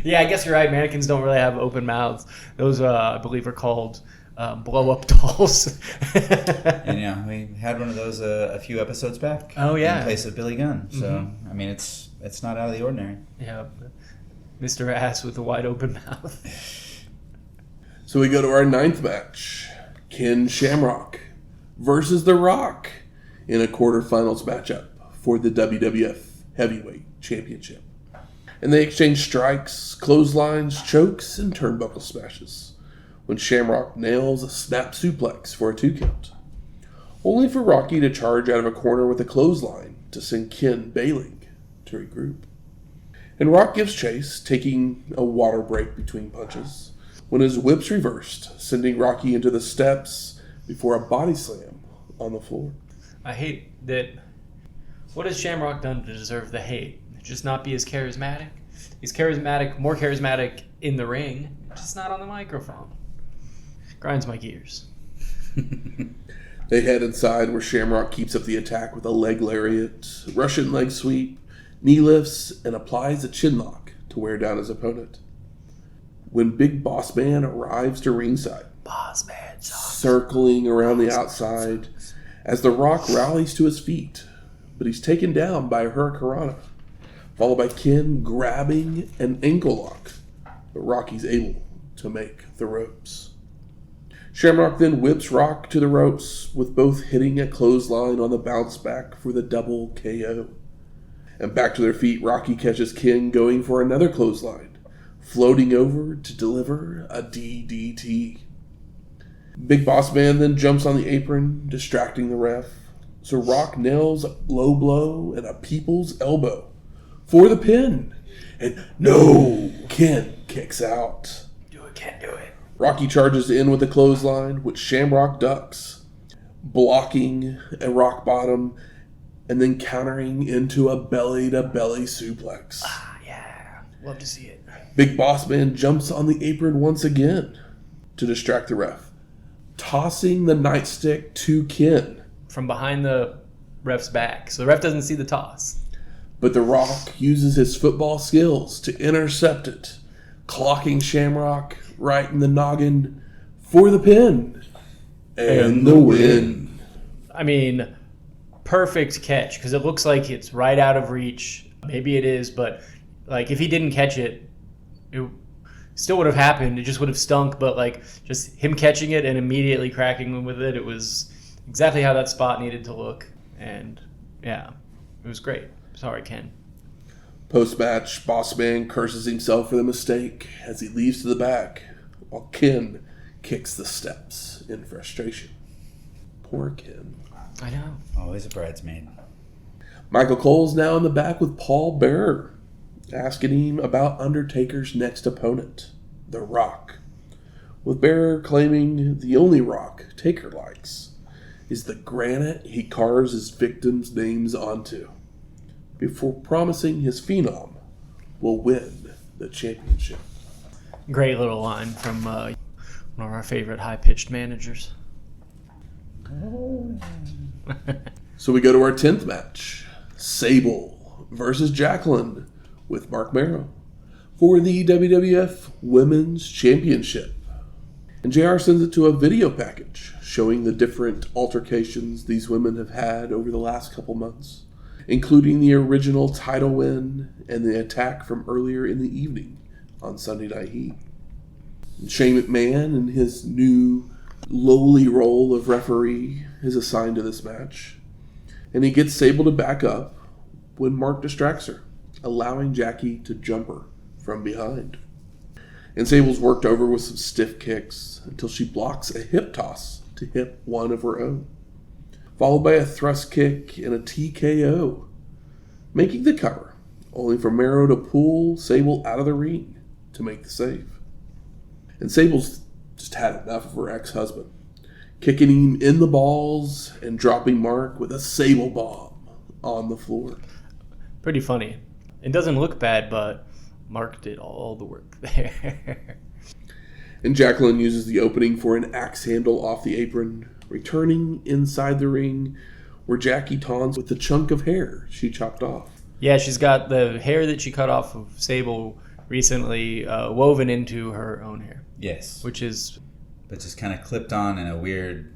Yeah, I guess you're right. Mannequins don't really have open mouths. Those, I believe, are called blow-up dolls. And yeah, we had one of those a few episodes back. Oh, yeah. In place of Billy Gunn. So I mean, it's not out of the ordinary. Yeah, Mr. Ass with a wide open mouth. So we go to our 9th match. Ken Shamrock versus The Rock in a quarterfinals matchup for the WWF Heavyweight Championship. And they exchange strikes, clotheslines, chokes, and turnbuckle smashes when Shamrock nails a snap suplex for a 2 count, only for Rocky to charge out of a corner with a clothesline to send Ken bailing to regroup. And Rock gives chase, taking a water break between punches, when his whip's reversed, sending Rocky into the steps before a body slam on the floor. I hate that. What has Shamrock done to deserve the hate? Just not be as charismatic? He's charismatic, more charismatic in the ring, just not on the microphone. Grinds my gears. They head inside where Shamrock keeps up the attack with a leg lariat, Russian leg sweep, knee lifts, and applies a chin lock to wear down his opponent. When Big Boss Man arrives to ringside, circling around the outside as The Rock rallies to his feet, but he's taken down by a Hurricanrana, followed by Ken grabbing an ankle lock, but Rocky's able to make the ropes. Shamrock then whips Rock to the ropes, with both hitting a clothesline on the bounce back for the double KO. And back to their feet, Rocky catches Ken going for another clothesline, floating over to deliver a DDT. Big Boss Man then jumps on the apron, distracting the ref, so Rock nails a low blow and a people's elbow for the pin. And no, Ken kicks out. Do it, Ken, do it. Rocky charges in with a clothesline, which Shamrock ducks, blocking a rock bottom and then countering into a belly-to-belly suplex. Ah, yeah. Love to see it. Big Boss Man jumps on the apron once again to distract the ref, tossing the nightstick to Ken. From behind the ref's back, so the ref doesn't see the toss. But The Rock uses his football skills to intercept it, clocking Shamrock right in the noggin for the pin and the win. I mean, perfect catch, because it looks like it's right out of reach. Maybe it is, but like if he didn't catch it, it still would have happened. It just would have stunk, but like just him catching it and immediately cracking him with it, it was exactly how that spot needed to look. And yeah, it was great. Sorry, Ken. Post-match, Boss Man curses himself for the mistake as he leaves to the back, while Ken kicks the steps in frustration. Poor Ken. I know. Always a bridesmaid. Michael Cole's now in the back with Paul Bearer, asking him about Undertaker's next opponent, The Rock, with Bearer claiming the only rock Taker likes is the granite he carves his victims' names onto, before promising his Phenom will win the championship. Great little line from one of our favorite high-pitched managers. So we go to our 10th match, Sable versus Jacqueline with Marc Mero for the WWF Women's Championship. And JR sends it to a video package showing the different altercations these women have had over the last couple months, including the original title win and the attack from earlier in the evening on Sunday Night Heat. And Shane McMahon, in his new lowly role of referee, is assigned to this match, and he gets Sable to back up when Marc distracts her, allowing Jackie to jump her from behind. And Sable's worked over with some stiff kicks until she blocks a hip toss to hit one of her own, followed by a thrust kick and a TKO, making the cover, only for Mero to pull Sable out of the ring to make the save. And Sable's just had enough of her ex-husband, kicking him in the balls and dropping Marc with a Sable bomb on the floor. Pretty funny. It doesn't look bad, but Marc did all the work there. And Jacqueline uses the opening for an axe handle off the apron, returning inside the ring where Jackie taunts with the chunk of hair she chopped off. Yeah, she's got the hair that she cut off of Sable recently woven into her own hair. Yes. Which is... But just kind of clipped on in a weird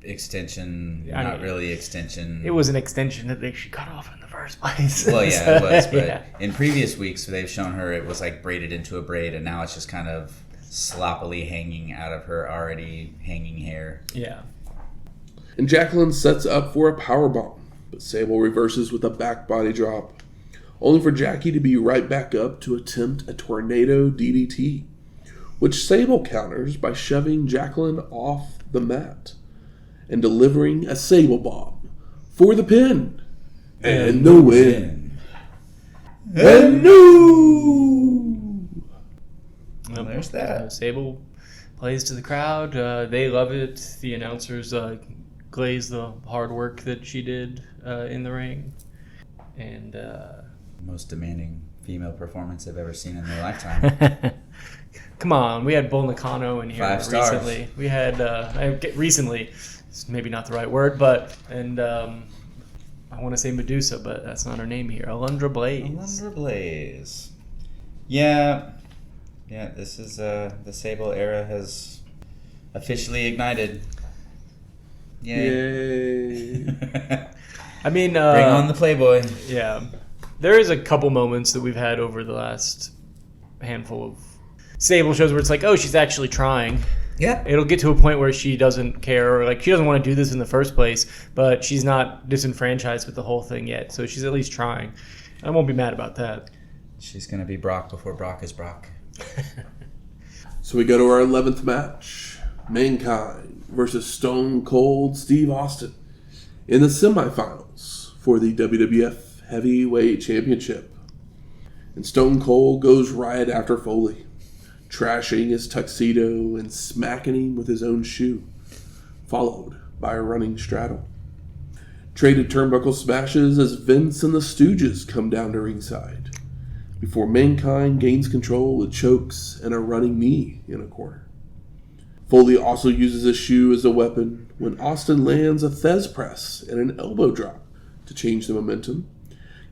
extension, not really extension. It was an extension that she cut off in the first place. Well, yeah, it was. But yeah. In previous weeks, they've shown her it was like braided into a braid, and now it's just kind of sloppily hanging out of her already hanging hair. Yeah. And Jacqueline sets up for a powerbomb, but Sable reverses with a back body drop, only for Jackie to be right back up to attempt a tornado DDT, which Sable counters by shoving Jacqueline off the mat and delivering a Sable bomb for the pin and the win. And no! Well, there's that. Sable plays to the crowd. They love it. The announcers glaze the hard work that she did in the ring. And most demanding female performance I've ever seen in their lifetime. Come on, we had Bull Nakano in here 5 stars. recently. We had recently, it's maybe not the right word, but I want to say Medusa, but that's not her name here. Alundra Blaze. Alundra Blaze. Yeah. This is the Sable era has officially ignited. Yay! I mean, bring on the Playboy. Yeah, there is a couple moments that we've had over the last handful of Sable shows where it's like, oh, she's actually trying. Yeah. It'll get to a point where she doesn't care, or like she doesn't want to do this in the first place, but she's not disenfranchised with the whole thing yet, so she's at least trying. I won't be mad about that. She's going to be Brock before Brock is Brock. So we go to our 11th match, Mankind versus Stone Cold Steve Austin in the semifinals for the WWF Heavyweight Championship. And Stone Cold goes riot after Foley, trashing his tuxedo and smacking him with his own shoe, followed by a running straddle. Traded turnbuckle smashes as Vince and the Stooges come down to ringside, before Mankind gains control with chokes and a running knee in a corner. Foley also uses his shoe as a weapon when Austin lands a Thez press and an elbow drop to change the momentum,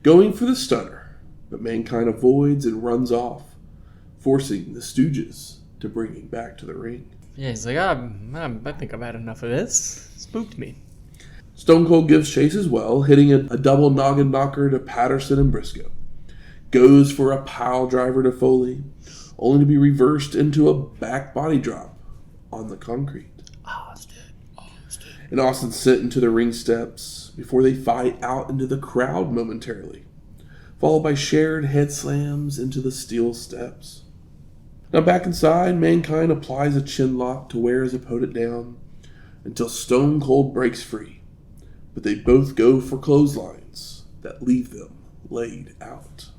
going for the stunner, but Mankind avoids and runs off, forcing the Stooges to bring him back to the ring. Yeah, he's like, I think I've had enough of this. Spooked me. Stone Cold gives chase as well, hitting a double noggin knocker to Patterson and Briscoe. Goes for a pile driver to Foley, only to be reversed into a back body drop on the concrete. Austin. And Austin sent into the ring steps before they fight out into the crowd momentarily, followed by shared head slams into the steel steps. Now back inside, Mankind applies a chin lock to wear his opponent down until Stone Cold breaks free. But they both go for clotheslines that leave them laid out.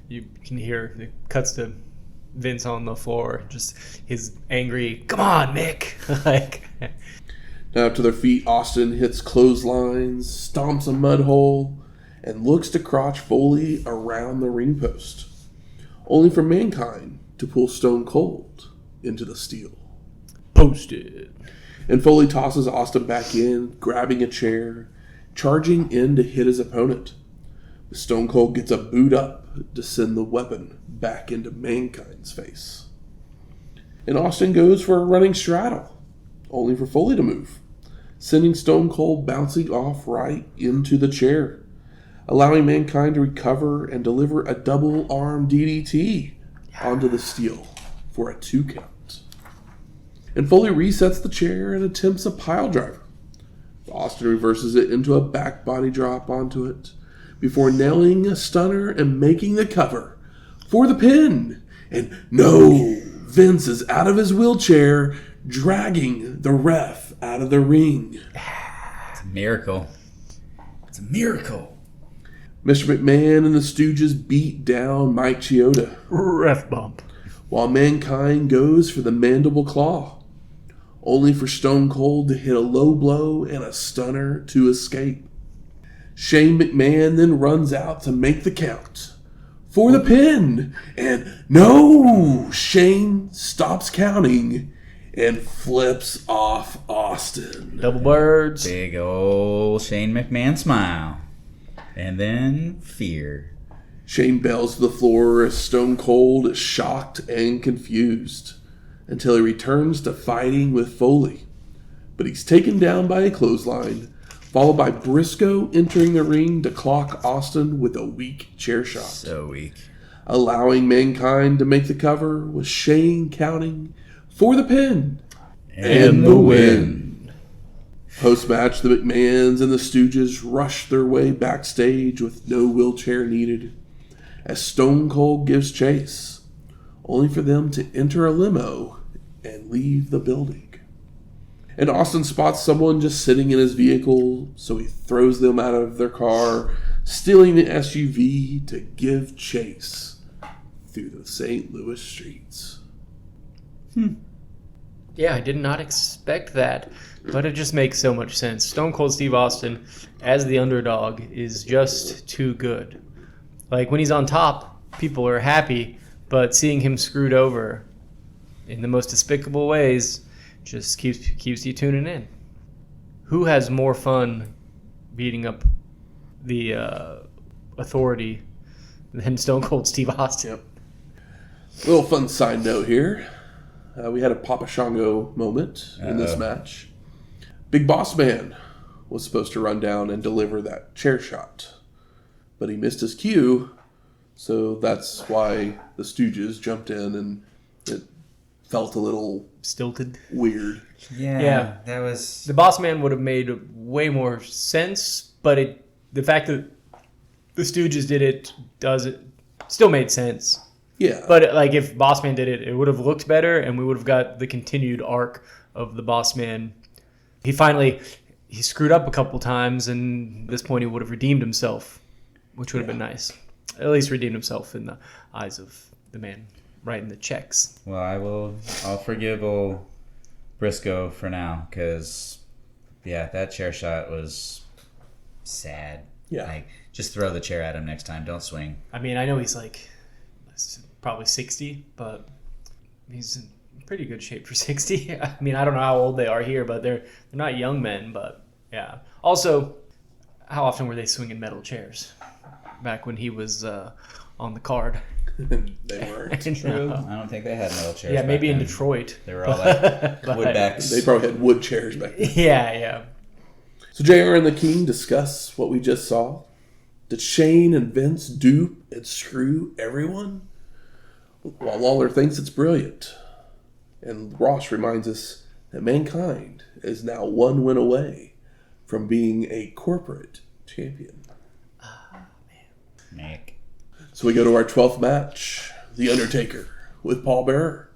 You can hear, it cuts to Vince on the floor, just his angry, "Come on, Mick!" like. Now to their feet, Austin hits clotheslines, stomps a mud hole, and looks to crotch Foley around the ring post, only for Mankind to pull Stone Cold into the steel. Posted. And Foley tosses Austin back in, grabbing a chair, charging in to hit his opponent. But Stone Cold gets a boot up to send the weapon back into Mankind's face. And Austin goes for a running straddle, only for Foley to move, sending Stone Cold bouncing off right into the chair, allowing Mankind to recover and deliver a double-arm DDT onto the steel for a 2 count. And Foley resets the chair and attempts a pile driver. Austin reverses it into a back body drop onto it before nailing a stunner and making the cover for the pin. And no, Vince is out of his wheelchair, dragging the ref out of the ring. It's a miracle. It's a miracle. Mr. McMahon and the Stooges beat down Mike Chioda, Ref bump. while Mankind goes for the mandible claw, only for Stone Cold to hit a low blow and a stunner to escape. Shane McMahon then runs out to make the count for the pin, and no, Shane stops counting and flips off Austin. Double birds. Big old Shane McMahon smile. And then fear. Shane bails to the floor as Stone Cold is shocked and confused until he returns to fighting with Foley. But he's taken down by a clothesline, followed by Briscoe entering the ring to clock Austin with a weak chair shot. So weak. Allowing Mankind to make the cover with Shane counting for the pin and the win. Post-match, the McMahons and the Stooges rush their way backstage with no wheelchair needed as Stone Cold gives chase, only for them to enter a limo and leave the building. And Austin spots someone just sitting in his vehicle, so he throws them out of their car, stealing the SUV to give chase through the St. Louis streets. Yeah, I did not expect that, but it just makes so much sense. Stone Cold Steve Austin, as the underdog, is just too good. Like, when he's on top, people are happy, but seeing him screwed over in the most despicable ways just keeps you tuning in. Who has more fun beating up the authority than Stone Cold Steve Austin? Little fun side note here. We had a Papa Shango moment in this match. Big Boss Man was supposed to run down and deliver that chair shot, but he missed his cue, so that's why the Stooges jumped in, and it felt a little Stilted. weird. Yeah. That was... The Boss Man would have made way more sense, but the fact that the Stooges did it still made sense. Yeah. But like if Boss Man did it, it would have looked better, and we would have got the continued arc of the Boss Man. He screwed up a couple times, and at this point he would have redeemed himself, which would have been nice. At least redeemed himself in the eyes of the man writing the checks. Well, I'll forgive old Briscoe for now, because, yeah, that chair shot was sad. Yeah. Like, just throw the chair at him next time. Don't swing. I mean, I know he's like probably 60, but he's in pretty good shape for 60. I mean, I don't know how old they are here, but they're not young men, but yeah. Also, how often were they swinging metal chairs back when he was on the card? They weren't. True. I don't think they had metal chairs. Yeah, maybe back in then. Detroit. They were all like But- wood backs. They probably had wood chairs back then. Yeah. So JR and the King discuss what we just saw. Did Shane and Vince dupe and screw everyone? While Lawler thinks it's brilliant. And Ross reminds us that Mankind is now one win away from being a corporate champion. Nick. So we go to our 12th match. The Undertaker with Paul Bearer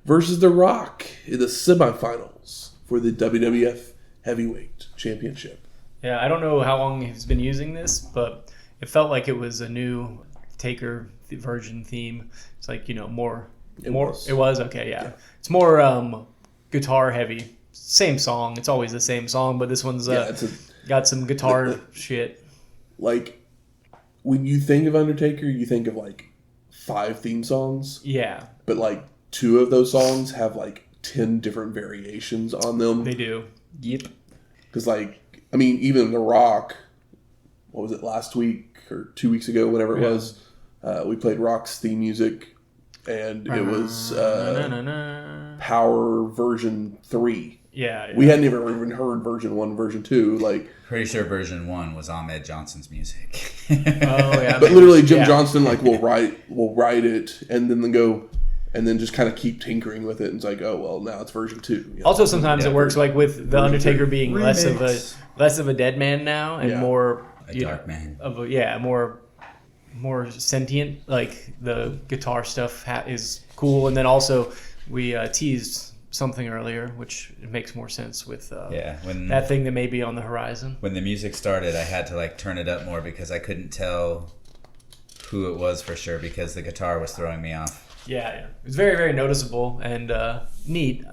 versus The Rock in the semifinals for the WWF Heavyweight Championship. Yeah, I don't know how long he's been using this, but it felt like it was a new Taker version theme. It's like, more. It was okay, yeah. It's more guitar heavy. Same song. It's always the same song, but this one's got some guitar shit. Like, when you think of Undertaker, you think of like 5 theme songs. Yeah. But like 2 of those songs have like 10 different variations on them. They do. Yep. Because even The Rock, what was it, last week or 2 weeks ago, whatever it was, we played Rock's theme music, and it was Power version 3. Yeah. We hadn't even heard version 1, version 2. Like, pretty sure version 1 was Ahmed Johnson's music. Oh yeah. But literally, Jim Johnston will write it, and then just kind of keep tinkering with it. And it's like, oh well, now it's version 2. Also, sometimes it works like with the Undertaker being less of a dead man now and more a dark man more sentient. Like the guitar stuff is cool, and then also we teased something earlier, which makes more sense with when that thing that may be on the horizon. When the music started, I had to turn it up more because I couldn't tell who it was for sure because the guitar was throwing me off. Yeah. It was very, very noticeable and neat.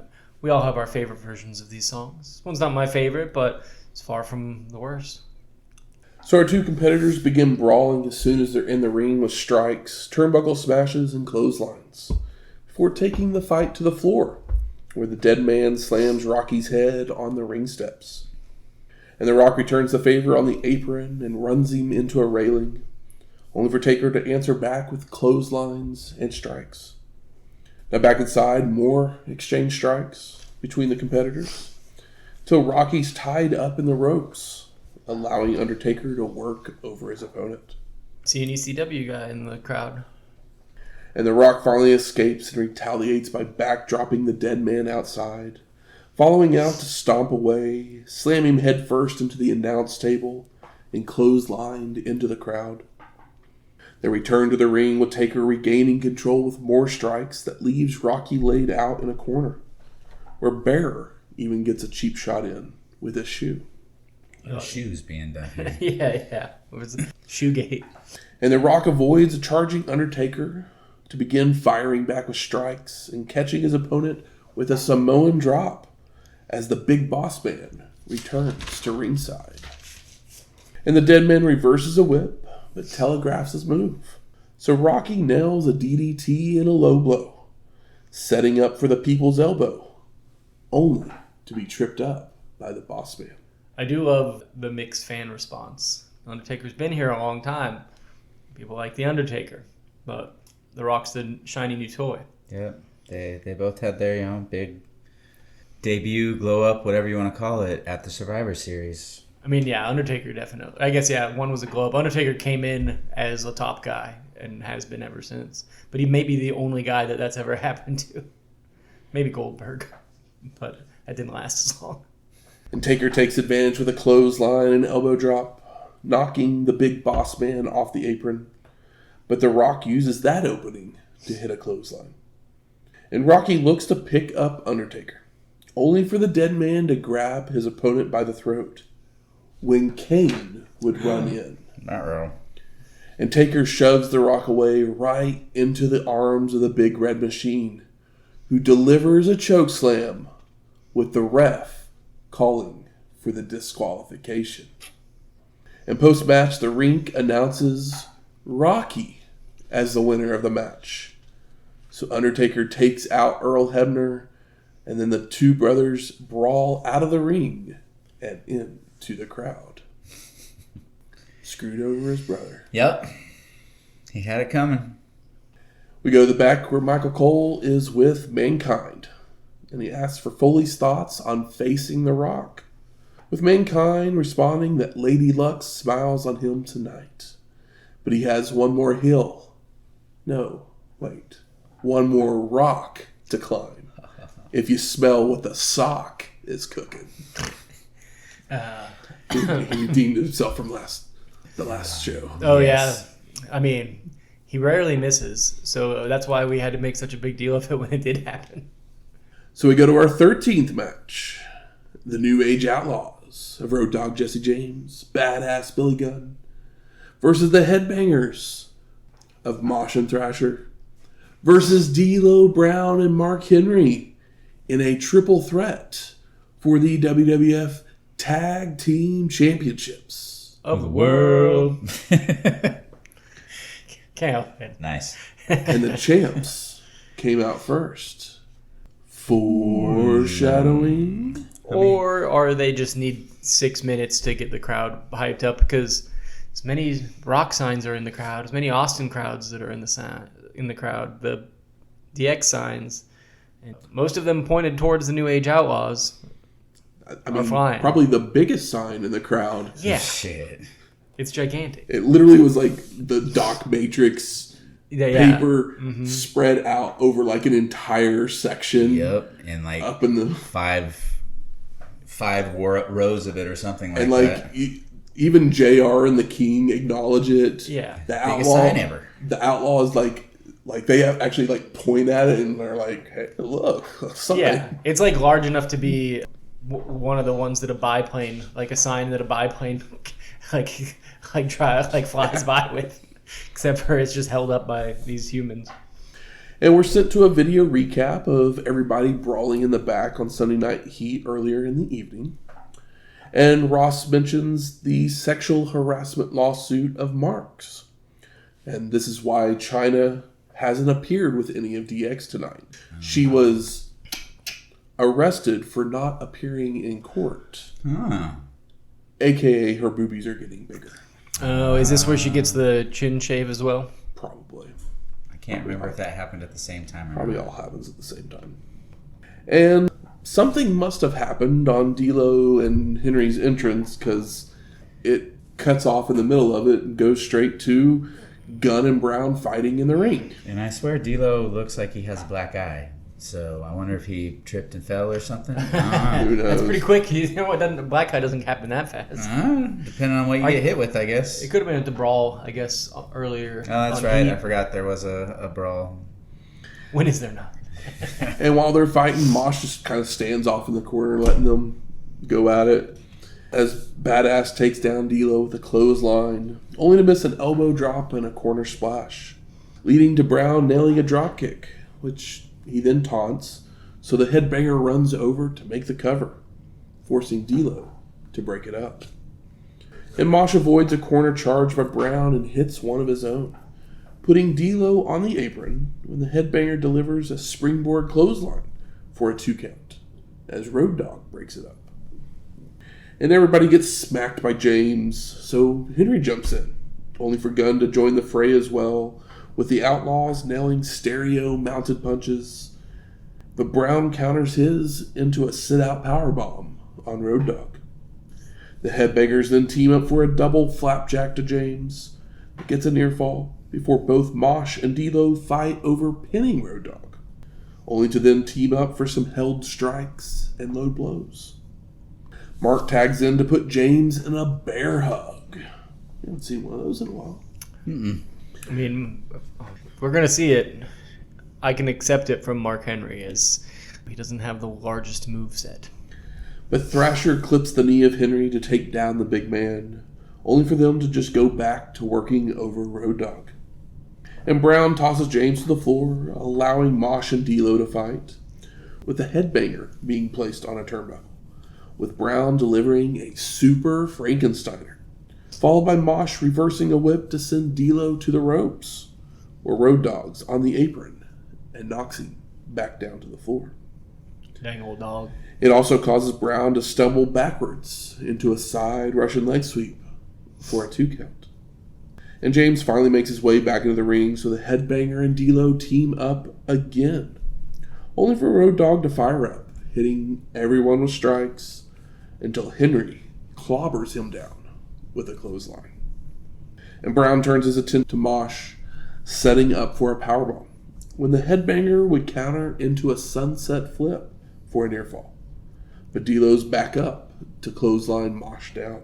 We all have our favorite versions of these songs. This one's not my favorite, but it's far from the worst. So our 2 competitors begin brawling as soon as they're in the ring with strikes, turnbuckle smashes, and clotheslines, before taking the fight to the floor, where the dead man slams Rocky's head on the ring steps. And The Rock returns the favor on the apron and runs him into a railing, only for Taker to answer back with clotheslines and strikes. Now back inside, more exchange strikes between the competitors, till Rocky's tied up in the ropes, allowing Undertaker to work over his opponent. See an ECW guy in the crowd. And The Rock finally escapes and retaliates by backdropping the dead man outside, following out to stomp away, slam him headfirst into the announce table, and clotheslined into the crowd. They return to the ring with Taker regaining control with more strikes that leaves Rocky laid out in a corner, where Bearer even gets a cheap shot in with his shoe. No shoes being done here. Yeah. It was Shoegate. And The Rock avoids a charging Undertaker to begin firing back with strikes and catching his opponent with a Samoan drop as the Big Boss Man returns to ringside. And the dead man reverses a whip, but telegraphs his move. So Rocky nails a DDT and a low blow, setting up for the People's Elbow, only to be tripped up by the Boss Man. I do love the mixed fan response. Undertaker's been here a long time. People like The Undertaker, but The Rock's the shiny new toy. Yeah, they both had their big debut, glow up, whatever you want to call it, at the Survivor Series. I mean, yeah, Undertaker definitely. I guess, one was a glow up. Undertaker came in as a top guy and has been ever since. But he may be the only guy that's ever happened to. Maybe Goldberg, but that didn't last as long. And Taker takes advantage with a clothesline and elbow drop, knocking the Big Boss Man off the apron. But The Rock uses that opening to hit a clothesline. And Rocky looks to pick up Undertaker, only for the dead man to grab his opponent by the throat, when Kane would run in. Mero. And Taker shoves The Rock away right into the arms of the Big Red Machine, who delivers a chokeslam with the ref calling for the disqualification. And post-match, the rink announces Rocky as the winner of the match. So Undertaker takes out Earl Hebner, and then the 2 brothers brawl out of the ring and into the crowd. Screwed over his brother. Yep. He had it coming. We go to the back where Michael Cole is with Mankind, and he asks for Foley's thoughts on facing The Rock, with Mankind responding that Lady Luck smiles on him tonight, but he has one more hill. No, wait. One more rock to climb, if you smell what the sock is cooking. He redeemed himself from the last show. Oh, yes. I mean, he rarely misses, so that's why we had to make such a big deal of it when it did happen. So we go to our 13th match. The New Age Outlaws of Road Dogg Jesse James, Badass Billy Gunn, versus the Headbangers of Mosh and Thrasher, versus D'Lo Brown and Mark Henry in a triple threat for the WWF Tag Team Championships Of the world. Can't help it. Nice. And the champs came out first. Foreshadowing. Or they just need 6 minutes to get the crowd hyped up, because as many rock signs are in the crowd, as many Austin crowds that are in the crowd, the X signs, and most of them pointed towards the New Age Outlaws. I mean, flying. probably the biggest sign in the crowd. Yeah, Shit. it's gigantic. It literally was like the Doc Matrix paper spread out over like an entire section. Yep. And like up in the five rows of it or something like and that. Even JR and the King acknowledge it. Yeah. The Biggest Outlaw, sign ever. The Outlaws like they have actually like point at it and they're like, hey, look, something. Yeah, it's like large enough to be one of the ones that a biplane, like a sign that a biplane like flies by with, except for it's just held up by these humans. And we're sent to a video recap of everybody brawling in the back on Sunday Night Heat earlier in the evening. And Ross mentions the sexual harassment lawsuit of Marc's. And this is why Chyna hasn't appeared with any of DX tonight. She was arrested for not appearing in court. AKA her boobies are getting bigger. Oh, is this where she gets the chin shave as well? Probably. I can't remember if that happened at the same time or Probably not. all happens at the same time. And something must have happened on D'Lo and Henry's entrance, because it cuts off in the middle of it and goes straight to Gunn and Brown fighting in the ring. And I swear D'Lo looks like he has a black eye. So I wonder if he tripped and fell or something. Who knows? That's pretty quick. You know what? Black eye doesn't happen that fast. Depending on what you get hit with, I guess. It could have been at the brawl, I guess, earlier. Oh, that's on right. Heat. I forgot there was a brawl. When is there not? And while they're fighting, Mosh just kind of stands off in the corner, letting them go at it. As Badass takes down D'Lo with a clothesline, only to miss an elbow drop and a corner splash, leading to Brown nailing a dropkick, which he then taunts, so the Headbanger runs over to make the cover, forcing D'Lo to break it up. And Mosh avoids a corner charge by Brown and hits one of his own, putting D'Lo on the apron when the Headbanger delivers a springboard clothesline for a 2 count, as Road Dogg breaks it up. And everybody gets smacked by James, so Henry jumps in, only for Gunn to join the fray as well, with the Outlaws nailing stereo-mounted punches. But Brown counters his into a sit-out powerbomb on Road Dogg. The Headbangers then team up for a double flapjack to James, that gets a near fall before both Mosh and D'Lo fight over pinning Road Dogg, only to then team up for some held strikes and low blows. Marc tags in to put James in a bear hug. You haven't seen one of those in a while. I mean, we're going to see it. I can accept it from Mark Henry, as he doesn't have the largest moveset. But Thrasher clips the knee of Henry to take down the big man, only for them to just go back to working over Road Dogg. And Brown tosses James to the floor, allowing Mosh and D'Lo to fight, with the Headbanger being placed on a turnbuckle, with Brown delivering a super Frankensteiner, followed by Mosh reversing a whip to send D'Lo to the ropes, where Road Dogg's on the apron and knocks him back down to the floor. Dang old dog. It also causes Brown to stumble backwards into a side Russian leg sweep for a 2 count. And James finally makes his way back into the ring, so the Headbanger and D'Lo team up again, only for Road Dogg to fire up, hitting everyone with strikes until Henry clobbers him down with a clothesline. And Brown turns his attention to Mosh, setting up for a powerbomb, when the Headbanger would counter into a sunset flip for a near fall. But D'Lo's back up to clothesline Mosh down.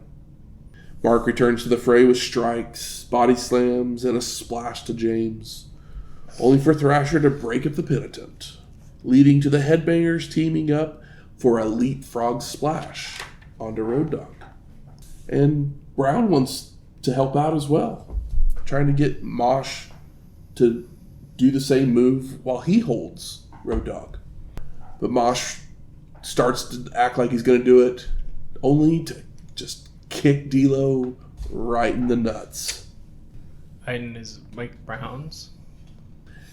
Marc returns to the fray with strikes, body slams, and a splash to James, only for Thrasher to break up the penitent, leading to the Headbangers teaming up for a leapfrog splash onto Road Dogg. And Brown wants to help out as well, trying to get Mosh to do the same move while he holds Road Dogg. But Mosh starts to act like he's going to do it, only to just kick D'Lo right in the nuts. And his Mike Browns,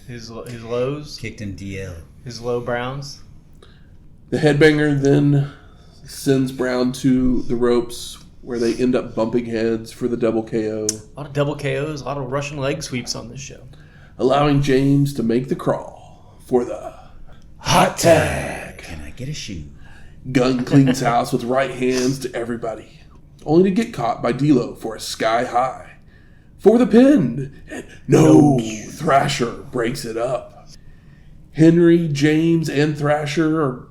his lows, Kicked him DL. his low Browns. The Headbanger then sends Brown to the ropes, where they end up bumping heads for the double KO, A lot of double KOs, a lot of Russian leg sweeps on this show. allowing James to make the crawl for the hot tag. Can I get a shoe? Gunn cleans house with right hands to everybody, only to get caught by D'Lo for a sky high for the pin. And no, Thrasher breaks it up. Henry, James, and Thrasher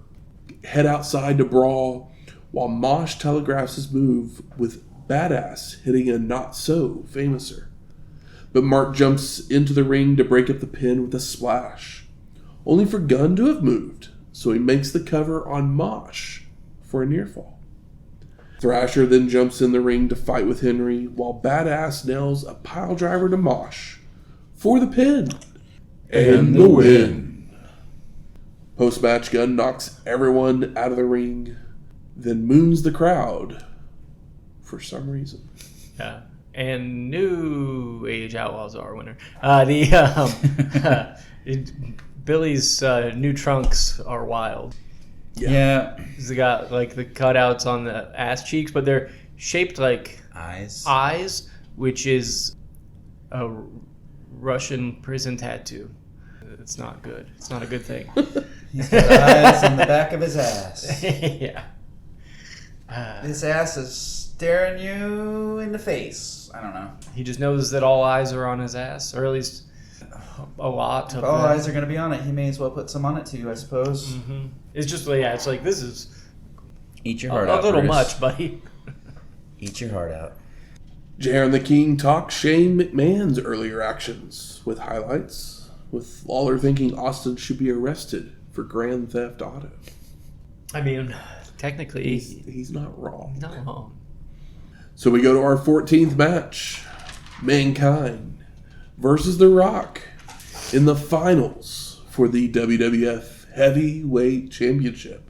head outside to brawl, while Mosh telegraphs his move with Badass hitting a not-so-famouser. But Marc jumps into the ring to break up the pin with a splash, only for Gunn to have moved, so he makes the cover on Mosh for a near fall. Thrasher then jumps in the ring to fight with Henry, while Badass nails a piledriver to Mosh for the pin and the win. Post-match, Gunn knocks everyone out of the ring, then moons the crowd for some reason. Yeah. And New Age Outlaws are our winner. Billy's new trunks are wild. Yeah. He's got like the cutouts on the ass cheeks, but they're shaped like eyes, which is a Russian prison tattoo. It's not good. It's not a good thing. He's got eyes on the back of his ass. Yeah. His ass is staring you in the face. I don't know. He just knows that all eyes are on his ass, or at least a lot of If all them. eyes are going to be on it, he may as well put some on it too, I suppose. Mm-hmm. It's just, yeah, it's like, this is Eat your heart out, a little Bruce. much, buddy. Eat your heart out. JR and the King talk Shane McMahon's earlier actions with highlights, with Lawler thinking Austin should be arrested for Grand Theft Auto. I mean, technically, He's not wrong. he's not wrong. So we go to our 14th match. Mankind versus The Rock in the finals for the WWF Heavyweight Championship.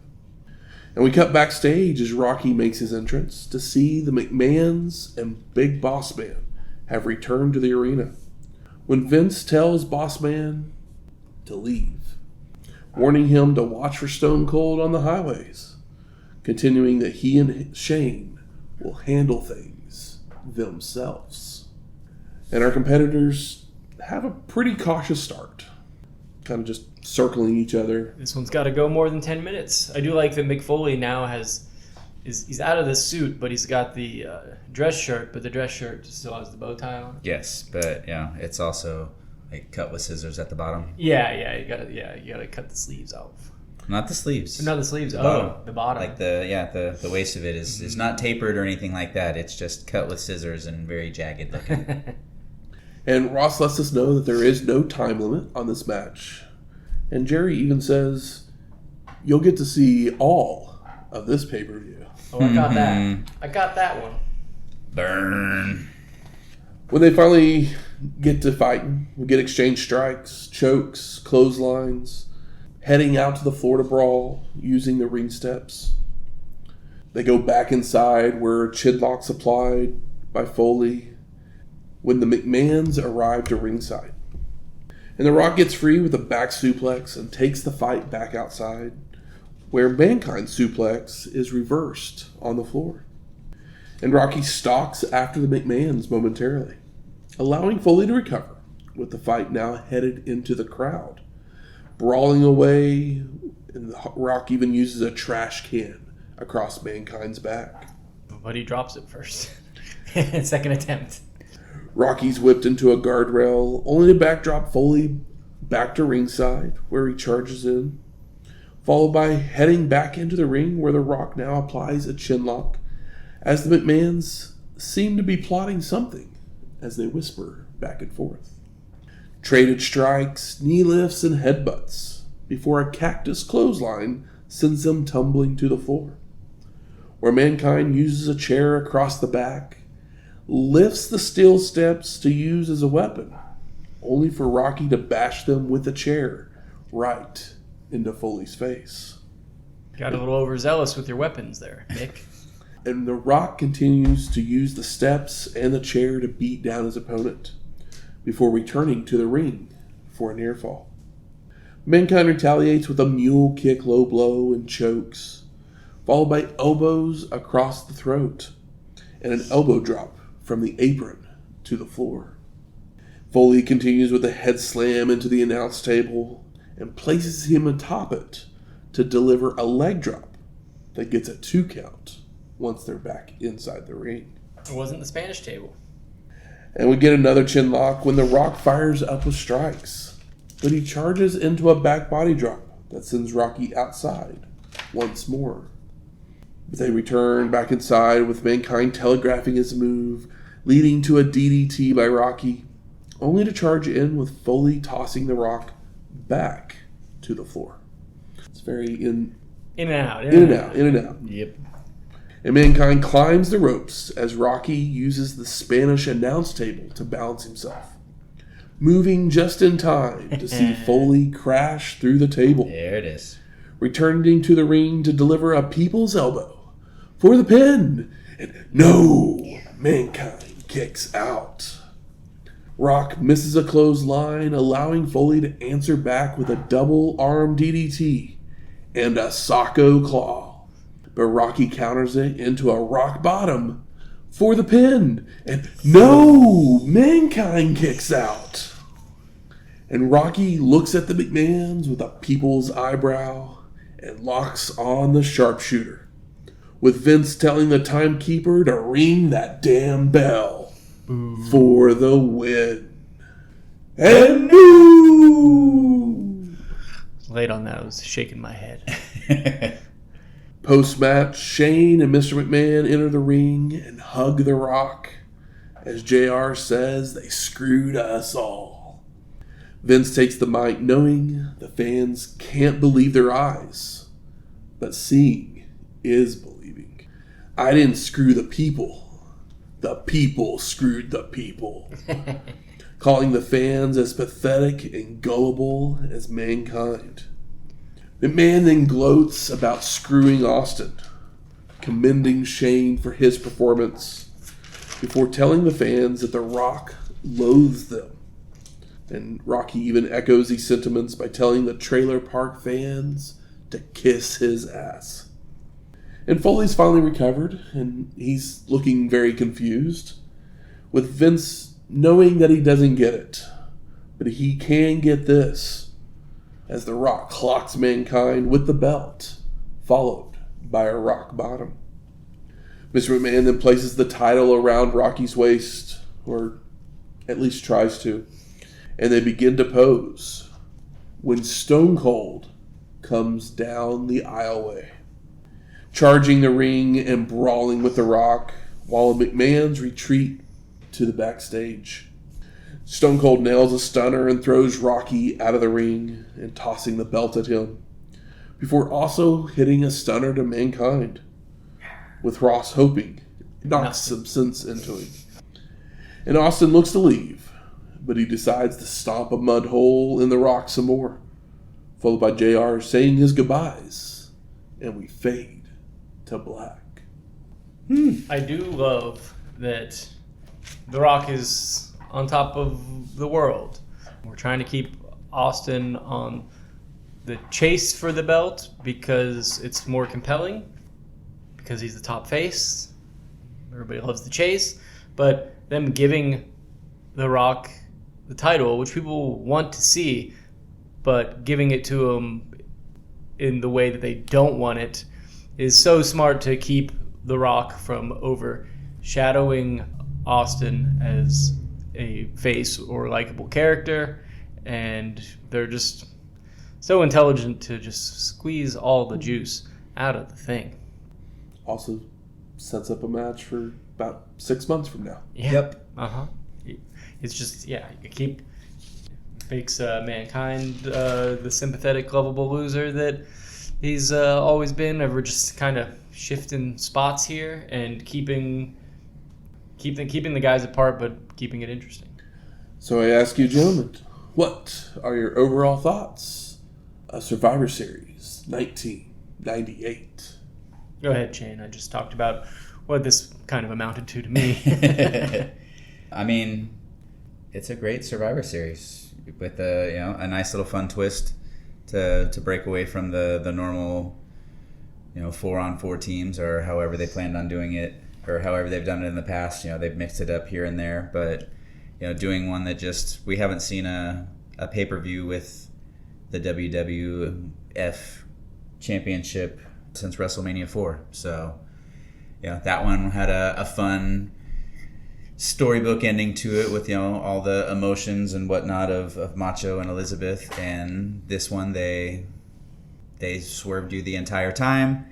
And we cut backstage as Rocky makes his entrance to see the McMahons and Big Boss Man have returned to the arena, when Vince tells Boss Man to leave, warning him to watch for Stone Cold on the highways, continuing that he and Shane will handle things themselves. And our competitors have a pretty cautious start, kind of just circling each other. This one's got to go more than 10 minutes. I do like that McFoley now he's out of the suit, but he's got the dress shirt, but the dress shirt still has the bow tie on. Yes, but yeah, it's also like cut with scissors at the bottom. Yeah, you gotta cut the sleeves off. Not the sleeves. Not the sleeves. The bottom. The bottom. Like the waist of it is not tapered or anything like that. It's just cut with scissors and very jagged looking. And Ross lets us know that there is no time limit on this match. And Jerry even says, you'll get to see all of this pay-per-view. Oh, I got that. I got that one. Burn. When they finally get to fighting, we get exchange strikes, chokes, clotheslines, heading out to the Florida Brawl using the ring steps. They go back inside where Chidlock's applied by Foley when the McMahons arrive to ringside. And The Rock gets free with a back suplex and takes the fight back outside, where Mankind's suplex is reversed on the floor. And Rocky stalks after the McMahons momentarily, allowing Foley to recover, with the fight now headed into the crowd. Brawling away, and The Rock even uses a trash can across Mankind's back. But he drops it first. Second attempt. Rocky's whipped into a guardrail, only to backdrop Foley back to ringside, where he charges in, followed by heading back into the ring, where The Rock now applies a chinlock, as the McMahons seem to be plotting something as they whisper back and forth. Traded strikes, knee lifts, and headbutts before a cactus clothesline sends them tumbling to the floor, where Mankind uses a chair across the back, lifts the steel steps to use as a weapon, only for Rocky to bash them with the chair right into Foley's face. Got a little overzealous with your weapons there, Nick. And The Rock continues to use the steps and the chair to beat down his opponent before returning to the ring for a near fall. Mankind retaliates with a mule kick low blow and chokes, followed by elbows across the throat and an elbow drop from the apron to the floor. Foley continues with a head slam into the announce table and places him atop it to deliver a leg drop that gets a 2 count once they're back inside the ring. It wasn't the Spanish table. And we get another chin lock when The Rock fires up with strikes, but he charges into a back body drop that sends Rocky outside once more. But they return back inside with Mankind telegraphing his move, leading to a DDT by Rocky, only to charge in with Foley tossing The Rock back to the floor. It's very in and out. Yep. And Mankind climbs the ropes as Rocky uses the Spanish announce table to balance himself, moving just in time to see Foley crash through the table. There it is. Returning to the ring to deliver a people's elbow for the pin. And no, Mankind kicks out. Rock misses a clothesline, allowing Foley to answer back with a double arm DDT and a Socko claw. But Rocky counters it into a rock bottom for the pin. And no, Mankind kicks out. And Rocky looks at the McMahons with a people's eyebrow and locks on the sharpshooter, with Vince telling the timekeeper to ring that damn bell for the win. And no! Late on that, I was shaking my head. Post-match, Shane and Mr. McMahon enter the ring and hug The Rock as JR says they screwed us all. Vince takes the mic knowing the fans can't believe their eyes, but seeing is believing. I didn't screw the people. The people screwed the people. Calling the fans as pathetic and gullible as Mankind. McMahon then gloats about screwing Austin, commending Shane for his performance, before telling the fans that The Rock loathes them. And Rocky even echoes these sentiments by telling the trailer park fans to kiss his ass. And Foley's finally recovered, and he's looking very confused, with Vince knowing that he doesn't get it, but he can get this, as The Rock clocks Mankind with the belt, followed by a rock bottom. Mr. McMahon then places the title around Rocky's waist, or at least tries to, and they begin to pose, when Stone Cold comes down the aisleway, charging the ring and brawling with The Rock, while McMahon's retreat to the backstage. Stone Cold nails a stunner and throws Rocky out of the ring and tossing the belt at him, before also hitting a stunner to Mankind, with Ross hoping it knocks some sense into him. And Austin looks to leave, but he decides to stomp a mud hole in The Rock some more, followed by JR saying his goodbyes, and we fade to black. I do love that The Rock is on top of the world. We're trying to keep Austin on the chase for the belt because it's more compelling, because he's the top face. Everybody loves the chase. But them giving The Rock the title, which people want to see, but giving it to him in the way that they don't want it, is so smart to keep The Rock from overshadowing Austin as a face or likable character, and they're just so intelligent to just squeeze all the juice out of the thing. Also sets up a match for about 6 months from now. Yeah. Yep. It's just, it makes Mankind the sympathetic, lovable loser that he's always been. We're just kind of shifting spots here and keeping the guys apart, but keeping it interesting. So I ask you, gentlemen, what are your overall thoughts of Survivor Series 1998? Go ahead, Shane. I just talked about what this kind of amounted to me. I mean, it's a great Survivor Series with a nice little fun twist to break away from the normal 4-on-4 teams, or however they planned on doing it, or however they've done it in the past. They've mixed it up here and there, but doing one that we haven't seen a pay-per-view with the WWF Championship since WrestleMania 4. So that one had a fun storybook ending to it with all the emotions and whatnot of Macho and Elizabeth. And this one, they swerved you the entire time.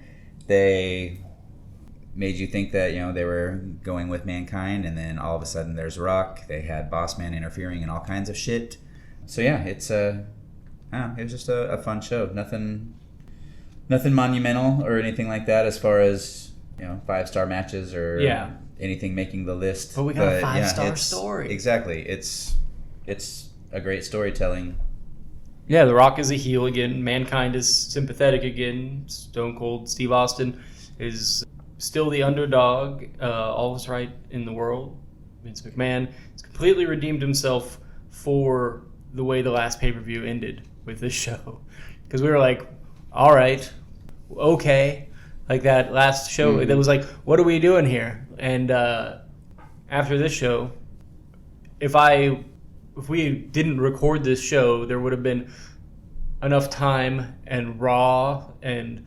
They made you think that they were going with Mankind, and then all of a sudden there's Rock. They had Boss Man interfering and all kinds of shit. So it was just a fun show. Nothing monumental or anything like that as far as 5-star matches or anything making the list. But we got a 5-star story. Exactly. It's a great storytelling. Yeah, The Rock is a heel again. Mankind is sympathetic again. Stone Cold Steve Austin is still the underdog. All is right in the world. Vince McMahon has completely redeemed himself for the way the last pay-per-view ended with this show. Because we were like, all right, okay. Like that last show, that was like, what are we doing here? And after this show, if we didn't record this show, there would have been enough time and Raw and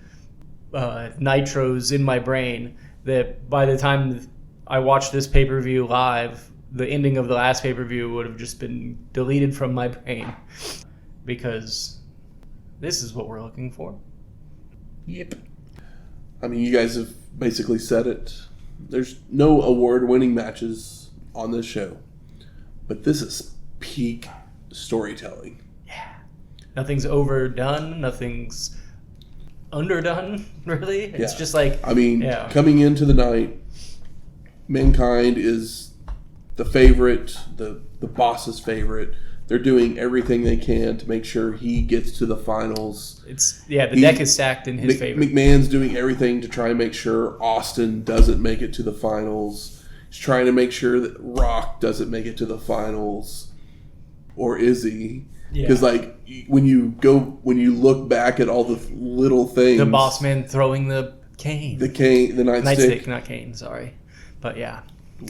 Nitros in my brain that by the time I watched this pay-per-view live, the ending of the last pay-per-view would have just been deleted from my brain, because this is what we're looking for. Yep. I mean, you guys have basically said it. There's no award-winning matches on this show, but this is peak storytelling. Yeah. Nothing's overdone. Nothing's underdone, really. It's just like... I mean, coming into the night, Mankind is the favorite, the boss's favorite. They're doing everything they can to make sure he gets to the finals. The deck is stacked in his favor. McMahon's doing everything to try and make sure Austin doesn't make it to the finals. He's trying to make sure that Rock doesn't make it to the finals. Or is he? Because when you look back at all the little things, the Boss Man throwing the cane, the nightstick, not cane. Sorry, but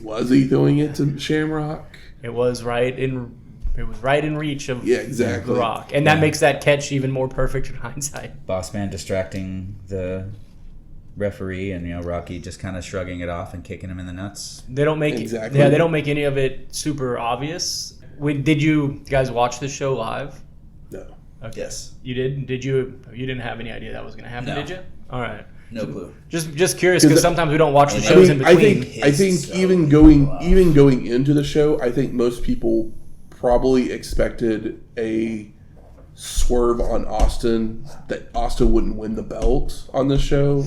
was he throwing it to Shamrock? It was right in reach of The Rock, and that makes that catch even more perfect in hindsight. Boss Man distracting the referee, and Rocky just kind of shrugging it off and kicking him in the nuts. They don't make they don't make any of it super obvious. Did you guys watch this show live? No. Okay. Yes. You did? Did you? You didn't have any idea that was going to happen, No. did you? All right. No clue. Just curious, because sometimes we don't watch the shows in between. I think even going into the show, I think most people probably expected a swerve on Austin, that Austin wouldn't win the belt on the show.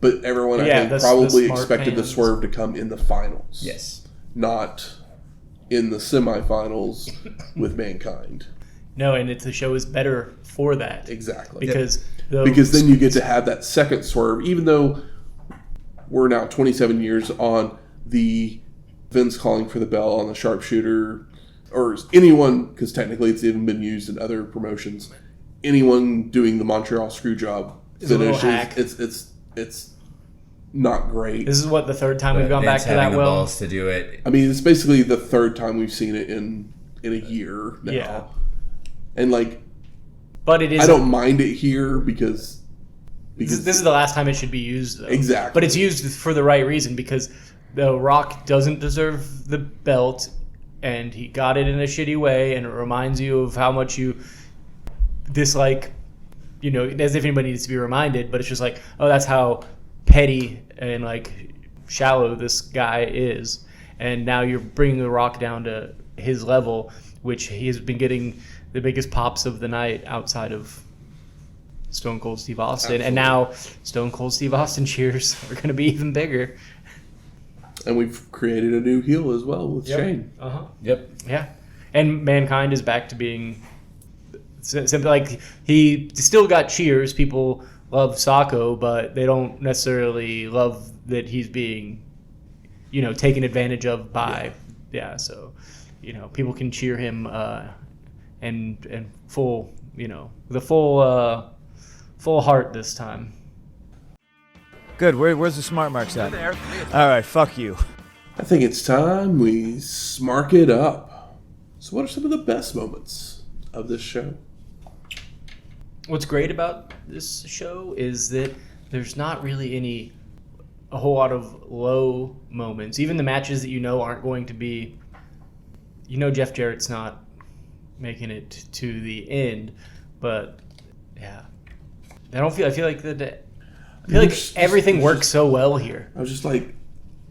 But everyone, I think, probably expected the swerve to come in the finals. Yes. Not in the semifinals with Mankind. No, and the show is better for that. Exactly. Because then you get to have that second swerve, even though we're now 27 years on the Vince calling for the bell on the sharpshooter, or anyone, because technically it's even been used in other promotions, anyone doing the Montreal Screwjob finishes, it's not great. This is what, the third time we've gone back to that well? Balls to do it. I mean, it's basically the third time we've seen it in a year now. Yeah. And but it is. I don't mind it here because this is the last time it should be used, though. Exactly. But it's used for the right reason, because The Rock doesn't deserve the belt, and he got it in a shitty way, and it reminds you of how much you dislike, as if anybody needs to be reminded, but it's just like, oh, that's how petty and shallow this guy is, and now you're bringing The Rock down to his level, which he has been getting the biggest pops of the night outside of Stone Cold Steve Austin. Absolutely. And now Stone Cold Steve Austin cheers are going to be even bigger. And we've created a new heel as well with Shane. Uh-huh. Yep. Yeah. And Mankind is back to being simply like, he still got cheers. People love Sacco, but they don't necessarily love that he's being, taken advantage of by, so, people can cheer him and full, the full heart this time. Good. Where's the smart marks at? There. All right. Fuck you. I think it's time we smark it up. So what are some of the best moments of this show? What's great about this show is that there's not really a whole lot of low moments. Even the matches that aren't going to be, Jeff Jarrett's not making it to the end, but yeah, I feel like everything works so well here. I was just like,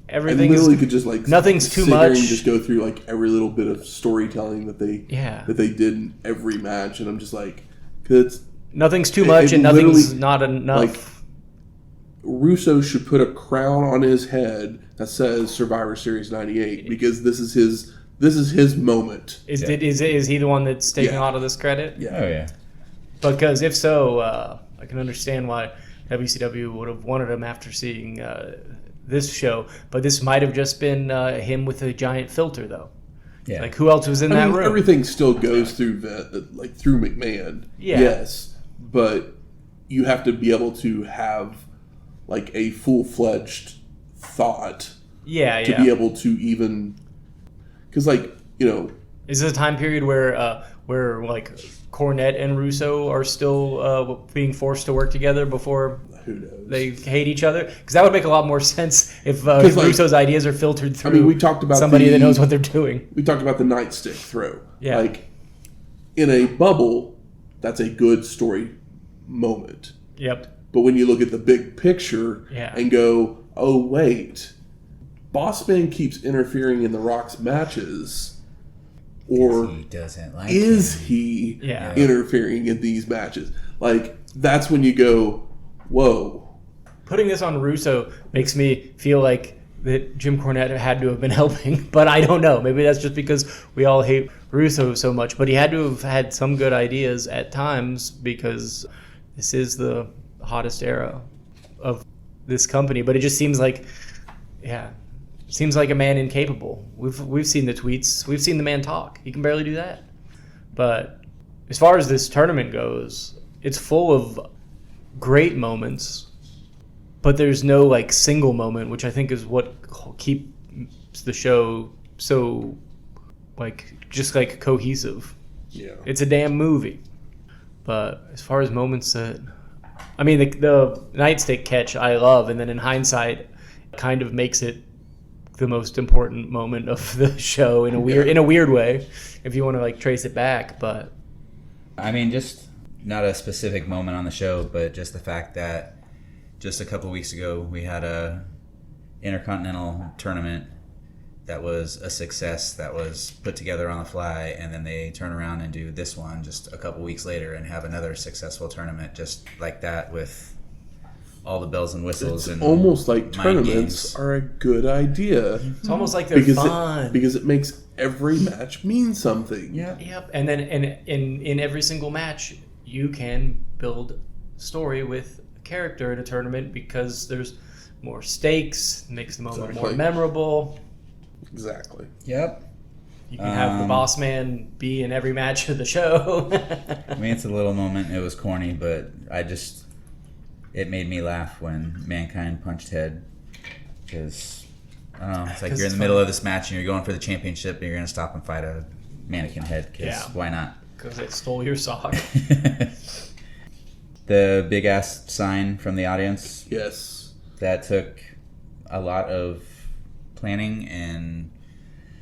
everything I literally could just like nothing's too much. And just go through like every little bit of storytelling that they did in every match, and I'm just like, because nothing's too much and nothing's not enough. Like, Russo should put a crown on his head that says Survivor Series '98 because this is his moment. Is he the one that's taking a lot of this credit? Yeah. Oh yeah. Because if so, I can understand why WCW would have wanted him after seeing this show. But this might have just been him with a giant filter, though. Yeah. Like, who else was in that room? Everything still goes through through McMahon. Yeah. Yes, but you have to be able to have like a full-fledged thought. Yeah. To be able to even, because is this a time period where like Cornette and Russo are still being forced to work together before who knows? They hate each other? Because that would make a lot more sense if Russo's ideas are filtered through we talked about somebody that knows what they're doing. We talked about the nightstick throw. Yeah. Like, in a bubble, that's a good story moment. Yep. But when you look at the big picture and go, oh, wait, Bossman keeps interfering in The Rock's matches, or he doesn't like he interfering in these matches? Like, that's when you go, whoa. Putting this on Russo makes me feel like that Jim Cornette had to have been helping, but I don't know. Maybe that's just because we all hate Russo so much, but he had to have had some good ideas at times because this is the hottest era of this company. But it just seems like, seems like a man incapable. We've seen the tweets. We've seen the man talk. He can barely do that. But as far as this tournament goes, it's full of great moments, but there's no like single moment, which I think is what keeps the show so just cohesive. Yeah. It's a damn movie. But as far as moments the nightstick catch I love, and then in hindsight kind of makes it the most important moment of the show in a weird way, if you want to trace it back. But just not a specific moment on the show, but just the fact that just a couple weeks ago we had a intercontinental tournament that was a success, that was put together on the fly, and then they turn around and do this one just a couple weeks later and have another successful tournament just like that with all the bells and whistles. It's and almost like tournaments games are a good idea. It's almost like they're fun. Because it makes every match mean something. Yep. And then in every single match, you can build story with a character in a tournament because there's more stakes, makes the moment more memorable. Exactly. Yep. You can have the boss man be in every match of the show. It's a little moment. It was corny, but it made me laugh when Mankind punched Head, because I don't know, it's like you're in the middle of this match and you're going for the championship and you're going to stop and fight a mannequin head, because why not? Because it stole your sock. The big ass sign from the audience. Yes. That took a lot of planning and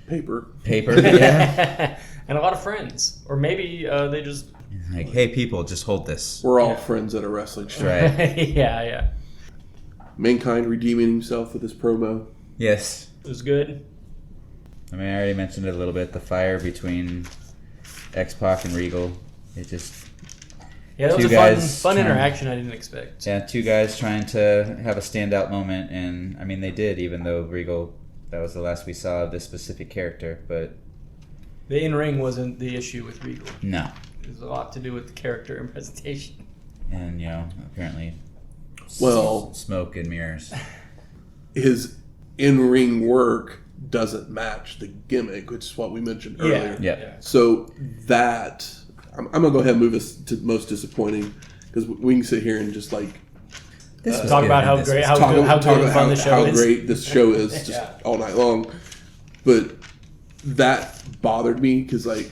paper. Yeah. And a lot of friends, or maybe they just hey people, just hold this. We're all friends at a wrestling show. Right. Yeah. Mankind redeeming himself with his promo. Yes. It was good. I mean, I already mentioned it a little bit. The fire between X-Pac and Regal. It just... Yeah, that was a fun interaction I didn't expect. Yeah, two guys trying to have a standout moment. And, I mean, they did, even though Regal... That was the last we saw of this specific character, but... The in-ring wasn't the issue with Regal. No. It was a lot to do with the character and presentation. And, apparently... Well... Smoke and mirrors. His in-ring work doesn't match the gimmick, which is what we mentioned earlier. Yeah. So that... I'm going to go ahead and move us to most disappointing, because we can sit here and just like... talk about how great and fun the show is. How great this show is just all night long. But that bothered me, because like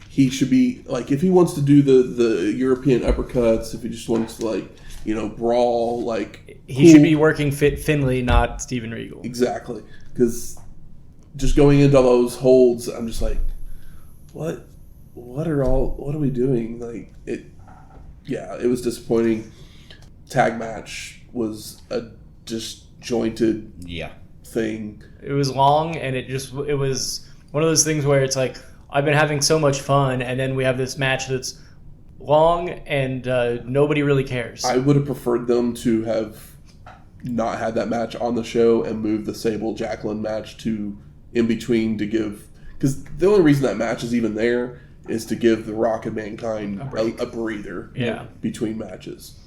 he should be... Like if he wants to do the European uppercuts, if he just wants to like, brawl, like... He should be working Finlay, not Steven Regal. Exactly. Because just going into all those holds, I'm just like, what are we doing? Like it was disappointing. Tag match was a disjointed thing. It was long, and it was one of those things where it's like, I've been having so much fun, and then we have this match that's long, and nobody really cares. I would have preferred them to have not had that match on the show and moved the Sable Jacqueline match to in between to give... Because the only reason that match is even there is to give The Rock and Mankind a breather between matches.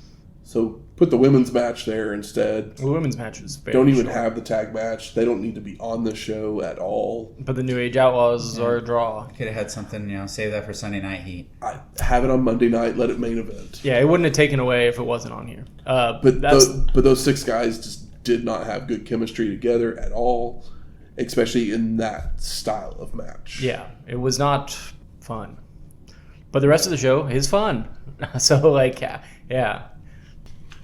So put the women's match there instead. The women's match was very Don't even short. have the tag match. They don't need to be on the show at all. But the New Age Outlaws are a draw. Could have had something, save that for Sunday Night Heat. I have it on Monday night. Let it main event. Yeah, it wouldn't have taken away if it wasn't on here. But those six guys just did not have good chemistry together at all, especially in that style of match. Yeah, it was not fun. But the rest of the show is fun. So yeah.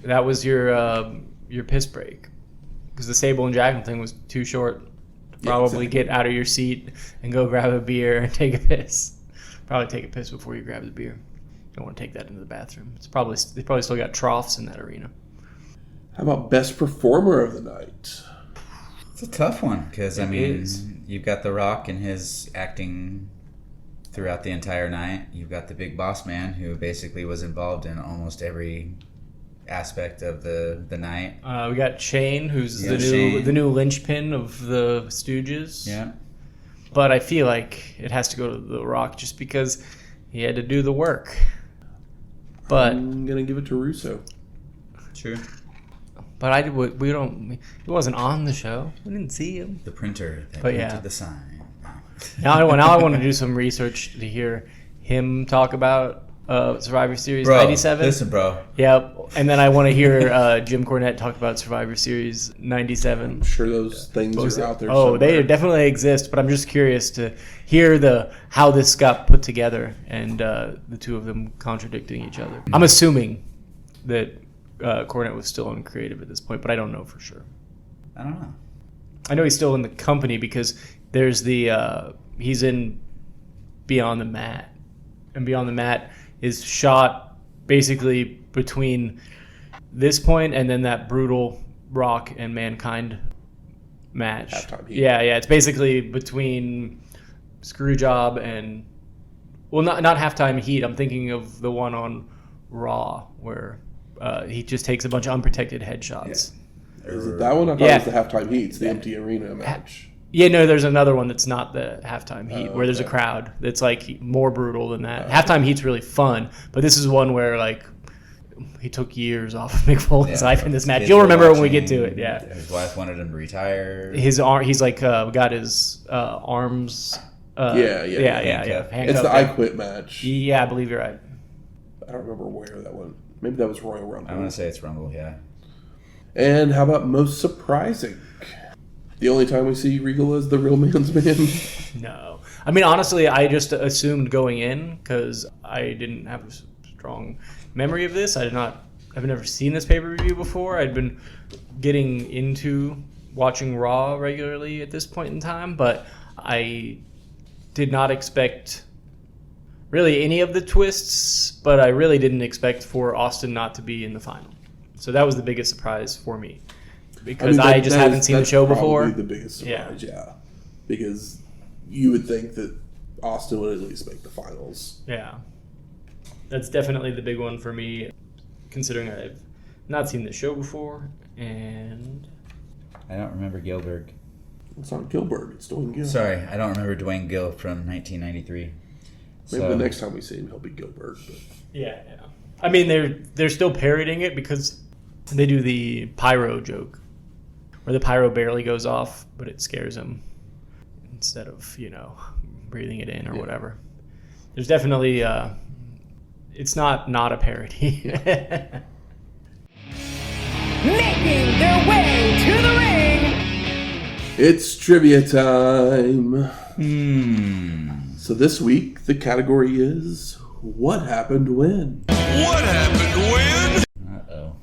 That was your piss break, because the Sable and Jacqueline thing was too short to probably get out of your seat and go grab a beer and take a piss. Probably take a piss before you grab the beer. You don't want to take that into the bathroom. They probably still got troughs in that arena. How about best performer of the night? It's a tough one, because you've got The Rock and his acting throughout the entire night. You've got the Big Boss Man, who basically was involved in almost every aspect of the night. We got Shane, who's the new linchpin of the Stooges. Yeah. But I feel like it has to go to The Rock just because he had to do the work. But I'm gonna give it to Russo. True. But he wasn't on the show. We didn't see him. The printer that printed the sign. Now I want to do some research to hear him talk about Survivor Series 97. Listen, bro. Yep. And then I want to hear Jim Cornette talk about Survivor Series 97. I'm sure those things are out there. Oh, somewhere. they definitely exist, but I'm just curious to hear how this got put together and the two of them contradicting each other. I'm assuming that Cornette was still on creative at this point, but I don't know for sure. I don't know. I know he's still in the company because there's he's in Beyond the Mat. And Beyond the Mat is shot basically between this point and then that brutal Rock and Mankind match. Halftime Heat. Yeah. It's basically between Screwjob and... Well, not Halftime Heat. I'm thinking of the one on Raw where he just takes a bunch of unprotected headshots. Yeah. Is it that one? I thought it was the Halftime Heat. It's the empty arena match. Yeah, no, there's another one that's not the Halftime Heat where there's a crowd that's like more brutal than that. Halftime Heat's really fun, but this is one where like he took years off of Mick Foley's life in this match. You'll remember when we get to it. Yeah, his wife wanted him to retire. He's like got his arms. Yeah. It's the I Quit match. Yeah, I believe you're right. I don't remember where that one. Maybe that was Royal Rumble. I want to say it's Rumble. Yeah. And how about most surprising? The only time we see Regal as the real man's man? No. I mean, honestly, I just assumed going in because I didn't have a strong memory of this. I've never seen this pay-per-view before. I'd been getting into watching Raw regularly at this point in time, but I did not expect really any of the twists, but I really didn't expect for Austin not to be in the final. So that was the biggest surprise for me. Because I just haven't seen the show before. Probably the biggest surprise, yeah. Because you would think that Austin would at least make the finals. Yeah. That's definitely the big one for me, considering I've not seen the show before, and... I don't remember Gilbert. It's not Gilbert, it's Dwayne Gill. Sorry, I don't remember Dwayne Gill from 1993. Maybe the next time we see him, he'll be Gilbert. But. Yeah. I mean, they're still parodying it because they do the pyro joke, where the pyro barely goes off, but it scares him instead of, breathing it in or whatever. There's definitely, it's not a parody. Making their way to the ring. It's trivia time. So this week, the category is, what happened when? What happened when? Uh-oh.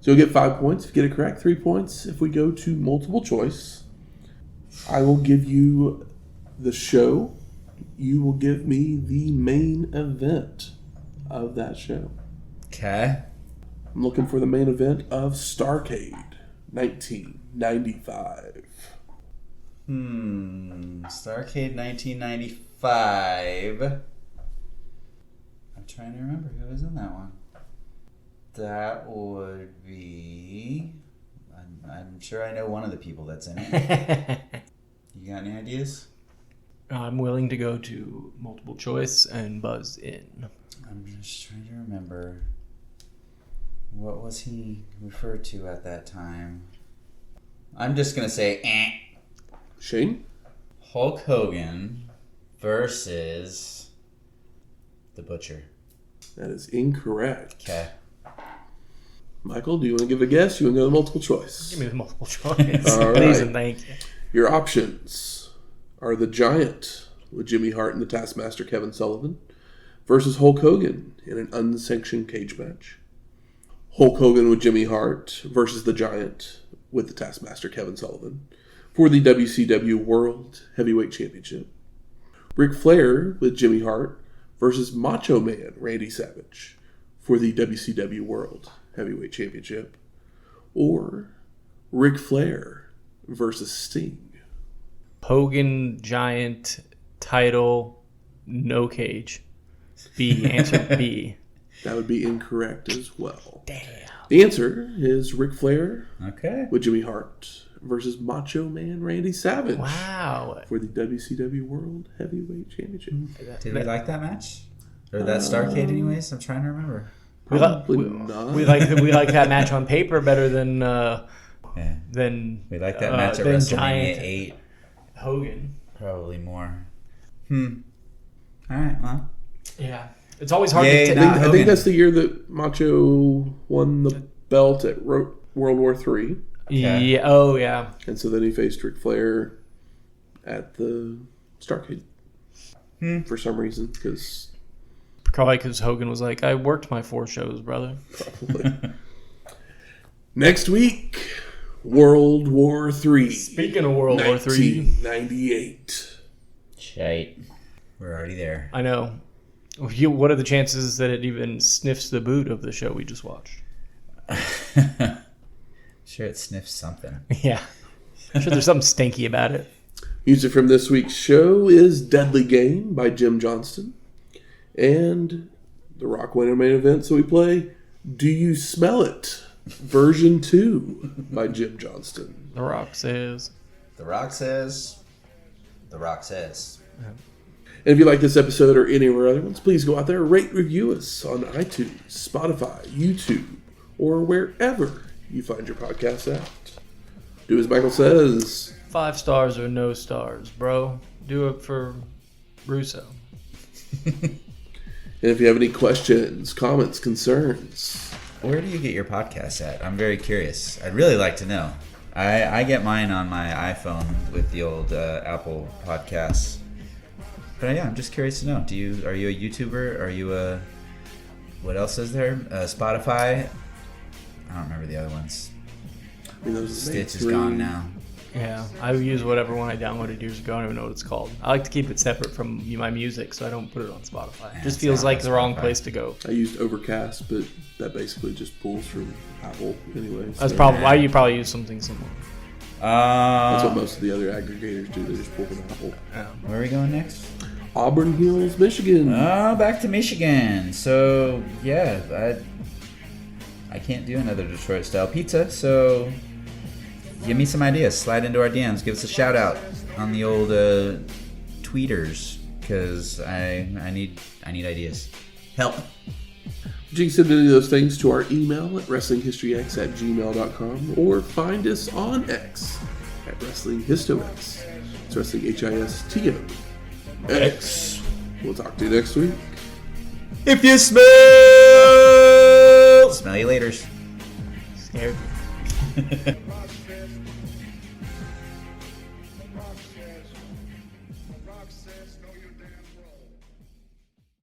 So you'll get 5 points if you get it correct, 3 points if we go to multiple choice. I will give you the show. You will give me the main event of that show. Okay. I'm looking for the main event of Starrcade 1995. Starrcade 1995. I'm trying to remember who was in that one. That would be... I'm sure I know one of the people that's in it. You got any ideas? I'm willing to go to multiple choice and buzz in. I'm just trying to remember. What was he referred to at that time? I'm just going to say, Shane? Hulk Hogan versus The Butcher. That is incorrect. Okay. Michael, do you want to give a guess? You want to go to multiple choice? Give me the multiple choice. All Please right. and thank you. Your options are The Giant with Jimmy Hart and the Taskmaster Kevin Sullivan versus Hulk Hogan in an unsanctioned cage match. Hulk Hogan with Jimmy Hart versus The Giant with the Taskmaster Kevin Sullivan for the WCW World Heavyweight Championship. Ric Flair with Jimmy Hart versus Macho Man Randy Savage for the WCW World Heavyweight Championship. Or Ric Flair versus Sting. Hogan Giant title, no cage. B. Answer B. That would be incorrect as well. Damn. The answer is Ric Flair Okay. with Jimmy Hart versus Macho Man Randy Savage Wow. for the WCW World Heavyweight Championship. Did we like that match? Or that Starrcade anyways? I'm trying to remember. Probably not. We like that match on paper better than We like that match at than WrestleMania Giant 8. Hogan. Probably more. Alright, well. Yeah. It's always hard Yay, to nah. I think that's the year that Macho won the belt at World War III. Yeah. Oh, yeah. And so then he faced Ric Flair at the Starrcade. For some reason, because... Probably because Hogan was like, I worked my 4 shows, brother. Probably. Next week, World War III. Speaking of World War III. 1998. Shite. We're already there. I know. What are the chances that it even sniffs the boot of the show we just watched? Sure, it sniffs something. Yeah. I'm sure there's something stinky about it. Music from this week's show is Deadly Game by Jim Johnston. And the Rock Winter main event, so we play Do You Smell It? Version 2 by Jim Johnston. The Rock says. The Rock says. The Rock says. And if you like this episode or any of our other ones, please go out there, rate, review us on iTunes, Spotify, YouTube, or wherever you find your podcast at. Do as Michael says. 5 stars or no stars, bro. Do it for Russo. And if you have any questions, comments, concerns, Where do you get your podcasts at? I'm very curious. I'd really like to know. I get mine on my iPhone with the old Apple Podcasts. But yeah, I'm just curious to know. Are you a YouTuber? Are you a... What else is there? Spotify? I don't remember the other ones. I mean, those are the main Stitch is three. gone now. Yeah, I use whatever one I downloaded years ago. I don't even know what it's called. I like to keep it separate from my music, so I don't put it on Spotify. It just feels like the wrong place to go. I used Overcast, but that basically just pulls from Apple anyway. That's probably why you probably use something similar. That's what most of the other aggregators do. They just pull from Apple. Where are we going next? Auburn Hills, Michigan. Back to Michigan. So, yeah, I can't do another Detroit-style pizza, so give me some ideas. Slide into our DMs. Give us a shout-out on the old tweeters, because I need ideas. Help. You can send any of those things to our email at WrestlingHistoryX@gmail.com or find us on X at WrestlingHistoX. It's Wrestling HISTOX. We'll talk to you next week. If you smell you later. Scared.